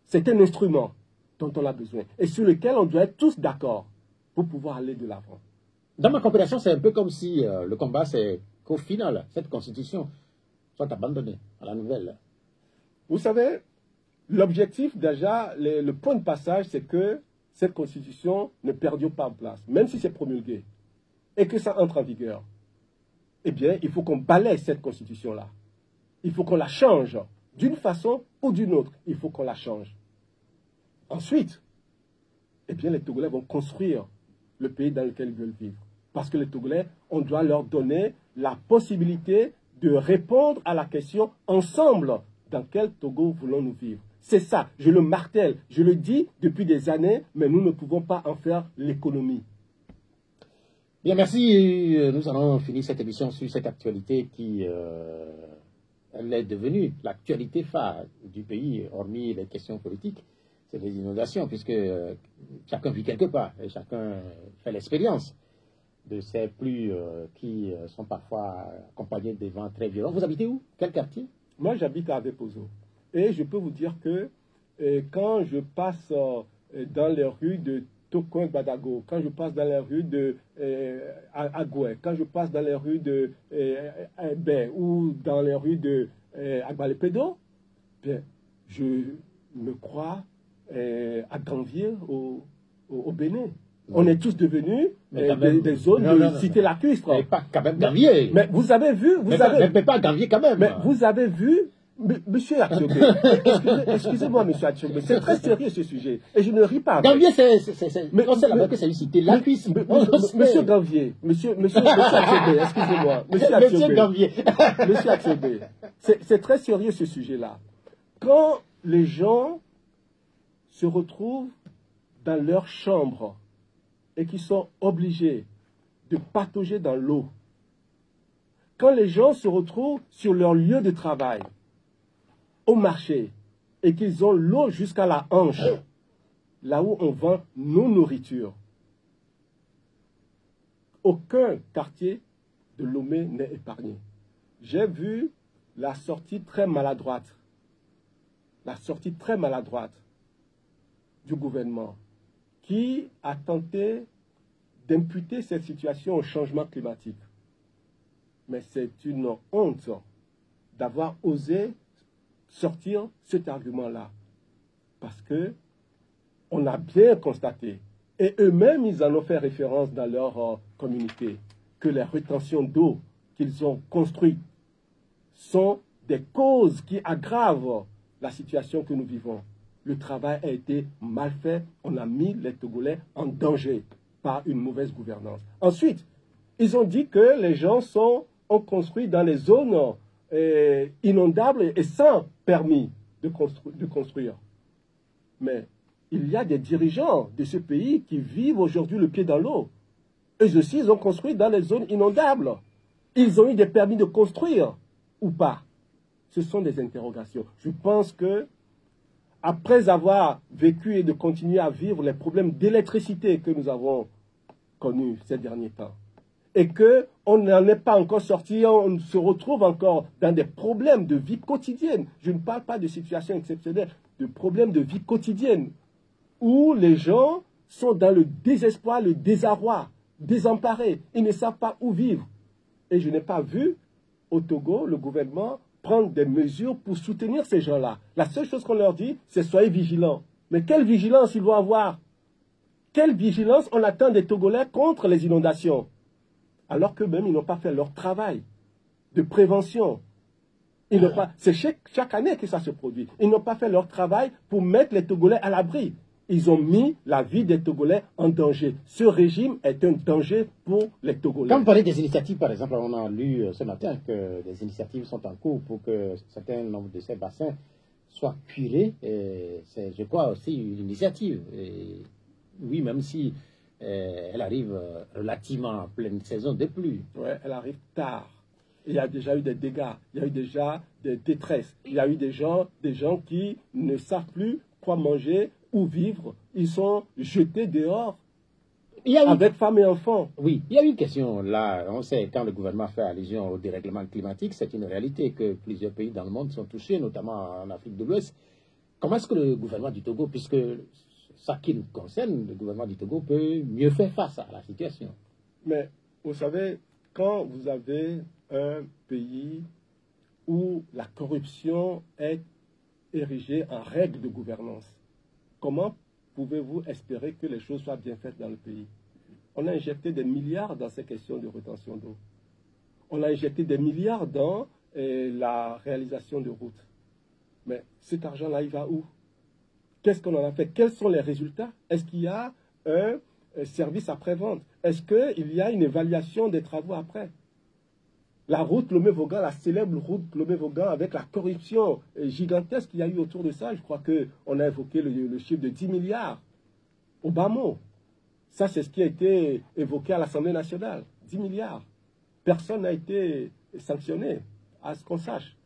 C'est un instrument dont on a besoin et sur lequel on doit être tous d'accord pour pouvoir aller de l'avant. Dans ma compréhension, c'est un peu comme si le combat, c'est qu'au final, cette constitution soit abandonnée à la nouvelle. Vous savez, l'objectif déjà, le point de passage, c'est que cette constitution ne perdure pas en place, même si c'est promulgué, et que ça entre en vigueur. Eh bien, il faut qu'on balaye cette constitution-là. Il faut qu'on la change d'une façon ou d'une autre. Il faut qu'on la change. Ensuite, eh bien, les Togolais vont construire le pays dans lequel ils veulent vivre. Parce que les Togolais, on doit leur donner la possibilité de répondre à la question ensemble, dans quel Togo voulons-nous vivre? C'est ça, je le martèle, je le dis depuis des années, mais nous ne pouvons pas en faire l'économie. Bien, merci. Nous allons finir cette émission sur cette actualité qui elle est devenue l'actualité phare du pays, hormis les questions politiques. C'est les inondations, puisque chacun vit quelque part et chacun fait l'expérience de ces pluies qui sont parfois accompagnées des vents très violents. Vous habitez où? Quel quartier? Moi, j'habite à Avepozo. Et je peux vous dire que quand je passe dans les rues de Tokon Badago, quand je passe dans les rues de Agoué, quand je passe dans les rues de Bé ou dans les rues de Agbalepedo, je me crois à Ganvier au Bénin. On est tous devenus des zones de cité lacustre. Mais pas quand même Ganvier. Mais vous avez vu, mais pas Ganvier quand même. Mais vous avez vu, monsieur Attiobé, excusez-moi, monsieur Attiobé, c'est très sérieux ce sujet. Et je ne ris pas. Ganvier, on sait là-bas que c'est une cité lacustre. Monsieur Ganvier, monsieur Attiobé, excusez-moi. Monsieur Ganvier. Monsieur Attiobé, c'est très sérieux ce sujet-là. Quand les gens se retrouvent dans leur chambre et qui sont obligés de patauger dans l'eau, quand les gens se retrouvent sur leur lieu de travail, au marché, et qu'ils ont l'eau jusqu'à la hanche, là où on vend nos nourritures, aucun quartier de Lomé n'est épargné. J'ai vu la sortie très maladroite du gouvernement qui a tenté d'imputer cette situation au changement climatique. Mais c'est une honte d'avoir osé sortir cet argument-là. Parce que on a bien constaté, et eux-mêmes ils en ont fait référence dans leur communiqué, que les rétentions d'eau qu'ils ont construites sont des causes qui aggravent la situation que nous vivons. Le travail a été mal fait, on a mis les Togolais en danger par une mauvaise gouvernance. Ensuite, ils ont dit que les gens ont construit dans les zones inondables et sans permis de construire. Mais il y a des dirigeants de ce pays qui vivent aujourd'hui le pied dans l'eau. Eux aussi, ils ont construit dans les zones inondables. Ils ont eu des permis de construire ou pas? Ce sont des interrogations. Je pense que après avoir vécu et de continuer à vivre les problèmes d'électricité que nous avons connus ces derniers temps, et qu'on n'en est pas encore sorti, on se retrouve encore dans des problèmes de vie quotidienne. Je ne parle pas de situations exceptionnelles, de problèmes de vie quotidienne, où les gens sont dans le désespoir, le désarroi, désemparés, ils ne savent pas où vivre. Et je n'ai pas vu au Togo le gouvernement prendre des mesures pour soutenir ces gens-là. La seule chose qu'on leur dit, c'est soyez vigilants. Mais quelle vigilance ils vont avoir? Quelle vigilance on attend des Togolais contre les inondations? Alors qu'eux-mêmes, ils n'ont pas fait leur travail de prévention. C'est chaque année que ça se produit. Ils n'ont pas fait leur travail pour mettre les Togolais à l'abri. Ils ont mis la vie des Togolais en danger. Ce régime est un danger pour les Togolais. Quand vous parlez des initiatives, par exemple, on a lu ce matin que des initiatives sont en cours pour que un certain nombre de ces bassins soient curés. C'est, je crois, aussi une initiative. Et oui, même si elle arrive relativement en pleine saison des pluies. Oui, elle arrive tard. Il y a déjà eu des dégâts, il y a eu déjà des détresses. Il y a eu des gens qui ne savent plus quoi manger, où vivre. Ils sont jetés dehors. avec femmes et enfants. Oui, il y a une question là. On sait, quand le gouvernement fait allusion au dérèglement climatique, c'est une réalité que plusieurs pays dans le monde sont touchés, notamment en Afrique de l'Ouest. Comment est-ce que le gouvernement du Togo, puisque ça qui nous concerne, le gouvernement du Togo peut mieux faire face à la situation? Mais vous savez, quand vous avez un pays où la corruption est érigée en règle de gouvernance, comment pouvez-vous espérer que les choses soient bien faites dans le pays? On a injecté des milliards dans ces questions de rétention d'eau. On a injecté des milliards dans la réalisation de routes. Mais cet argent-là, il va où? Qu'est-ce qu'on en a fait? Quels sont les résultats? Est-ce qu'il y a un service après-vente? Est-ce qu'il y a une évaluation des travaux après? La route Lomé-Vaughan, la célèbre route Lomé-Vaughan, avec la corruption gigantesque qu'il y a eu autour de ça, je crois qu'on a évoqué le chiffre de 10 milliards au bas mot. Ça, c'est ce qui a été évoqué à l'Assemblée nationale. 10 milliards. Personne n'a été sanctionné, à ce qu'on sache.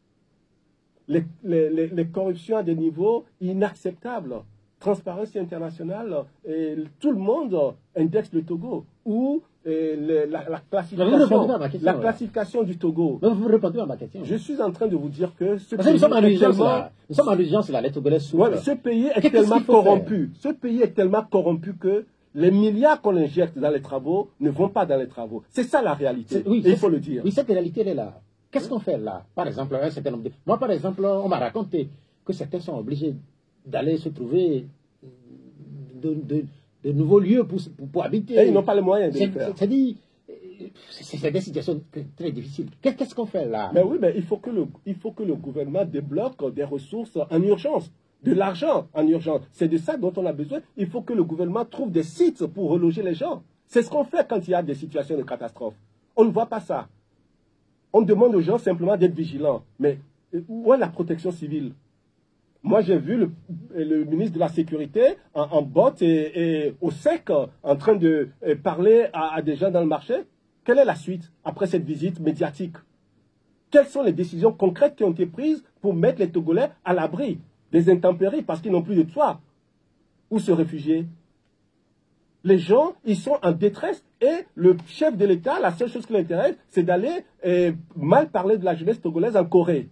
Les corruptions à des niveaux inacceptables. Transparence internationale, et tout le monde indexe le Togo. Ou la classification du Togo. Mais vous répondez à ma question. Je suis en train de vous dire que ce pays nous sommes en urgence là, les Togolais souffrent. Ce pays est tellement corrompu. Ce pays est tellement corrompu que les milliards qu'on injecte dans les travaux ne vont pas dans les travaux. C'est ça la réalité. Oui, il faut le dire. Oui, cette réalité elle est là. Qu'est-ce qu'on fait là? Par exemple, un certain nombre de... Moi, par exemple, on m'a raconté que certains sont obligés d'aller se trouver de nouveaux lieux pour habiter. Et ils n'ont pas les moyens de le faire. C'est-à-dire, c'est des situations très difficiles. Qu'est-ce qu'on fait là? Mais oui, mais il faut que le gouvernement débloque des ressources en urgence, de l'argent en urgence. C'est de ça dont on a besoin. Il faut que le gouvernement trouve des sites pour reloger les gens. C'est ce qu'on fait quand il y a des situations de catastrophe. On ne voit pas ça. On demande aux gens simplement d'être vigilants. Mais où est la protection civile? Moi, j'ai vu le ministre de la Sécurité en botte et au sec, en train de parler à des gens dans le marché. Quelle est la suite après cette visite médiatique? Quelles sont les décisions concrètes qui ont été prises pour mettre les Togolais à l'abri des intempéries parce qu'ils n'ont plus de toit? Où se réfugier? Les gens, ils sont en détresse et le chef de l'État, la seule chose qui l'intéresse, c'est d'aller mal parler de la jeunesse togolaise en Corée.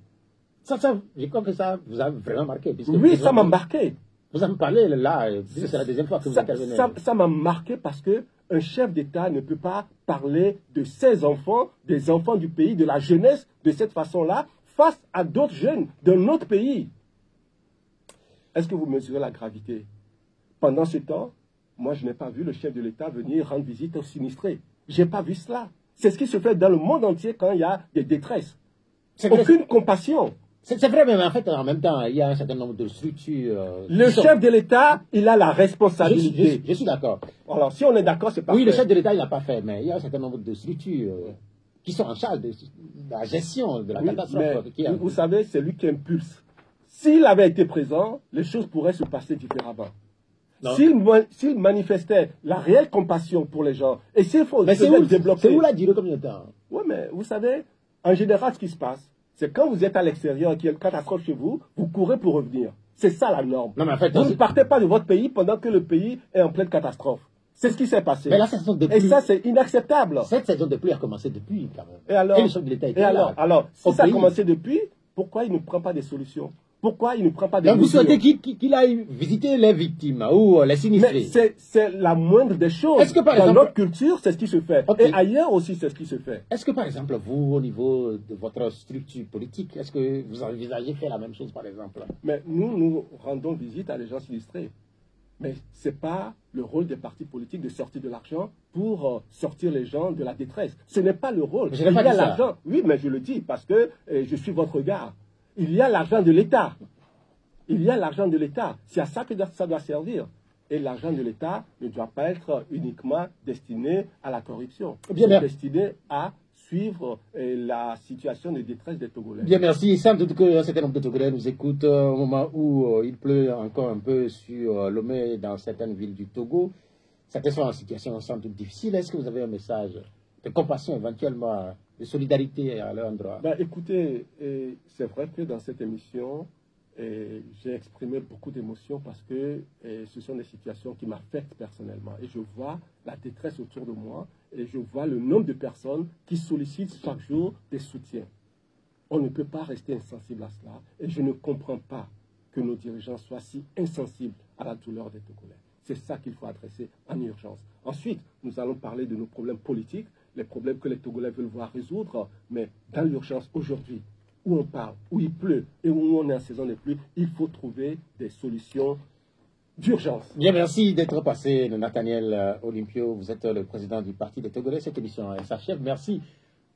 Ça, je crois que ça vous a vraiment marqué. Oui, ça m'a marqué. Vous en parlez là, c'est la deuxième fois que vous intervenez. Ça m'a marqué parce qu'un chef d'État ne peut pas parler de ses enfants, des enfants du pays, de la jeunesse, de cette façon-là, face à d'autres jeunes d'un autre pays. Est-ce que vous mesurez la gravité? Pendant ce temps, moi, je n'ai pas vu le chef de l'État venir rendre visite aux sinistrés. Je n'ai pas vu cela. C'est ce qui se fait dans le monde entier quand il y a des détresses. Aucune compassion. C'est vrai, mais en fait, en même temps, il y a un certain nombre de structures. Le chef de l'État, il a la responsabilité. Je suis d'accord. Alors, si on est d'accord, c'est pas Oui, le chef de l'État, il n'a pas fait, mais il y a un certain nombre de structures qui sont en charge de la gestion de la catastrophe. Vous savez, c'est lui qui impulse. S'il avait été présent, les choses pourraient se passer différemment. S'il manifestait la réelle compassion pour les gens, et s'il faut débloquer... C'est où la durée combien de temps? Oui, mais vous savez, en général, ce qui se passe, c'est quand vous êtes à l'extérieur et qu'il y a une catastrophe chez vous, vous courez pour revenir. C'est ça la norme. Non, mais en fait, vous ne partez pas de votre pays pendant que le pays est en pleine catastrophe. C'est ce qui s'est passé. Mais la saison de pluie, et ça, c'est inacceptable. Cette saison de pluie a commencé depuis, quand même. Et alors, le chef de l'État était là. Alors, si ça a commencé depuis, pourquoi il ne prend pas des solutions? Pourquoi il ne prend pas des mesures? Donc vous souhaitez qu'il aille visiter les victimes ou les sinistrés? Mais c'est la moindre des choses. Est-ce que par exemple, dans notre culture, c'est ce qui se fait. Okay. Et ailleurs aussi, c'est ce qui se fait. Est-ce que par exemple, vous, au niveau de votre structure politique, est-ce que vous envisagez faire la même chose, par exemple? Mais nous rendons visite à des gens sinistrés. Mais ce n'est pas le rôle des partis politiques de sortir de l'argent pour sortir les gens de la détresse. Ce n'est pas le rôle. Je n'ai pas dit l'argent. Oui, mais je le dis parce que je suis votre regard. Il y a l'argent de l'État. Il y a l'argent de l'État. C'est à ça que ça doit servir. Et l'argent de l'État ne doit pas être uniquement destiné à la corruption. Il est destiné à suivre la situation de détresse des Togolais. Bien, merci. Sans doute qu'un certain nombre de Togolais nous écoutent au moment où il pleut encore un peu sur Lomé dans certaines villes du Togo. Certains sont en situation sans doute difficile. Est-ce que vous avez un message de compassion éventuellement, de solidarité à leur endroit? Écoutez, c'est vrai que dans cette émission, j'ai exprimé beaucoup d'émotions parce que ce sont des situations qui m'affectent personnellement. Et je vois la détresse autour de moi et je vois le nombre de personnes qui sollicitent chaque jour des soutiens. On ne peut pas rester insensible à cela et je ne comprends pas que nos dirigeants soient si insensibles à la douleur des Togolais. C'est ça qu'il faut adresser en urgence. Ensuite, nous allons parler de nos problèmes politiques, les problèmes que les Togolais veulent voir résoudre, mais dans l'urgence aujourd'hui, où on parle, où il pleut et où on est en saison des pluies, il faut trouver des solutions d'urgence. Bien, merci d'être passé, Nathaniel Olympio. Vous êtes le président du Parti des Togolais. Cette émission s'achève. Merci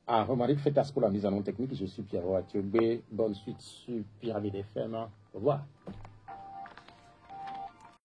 à Romaric Fetas pour la mise en onde technique. Je suis Pierrot Atiobé. Bonne suite sur Pyramide FM. Au revoir.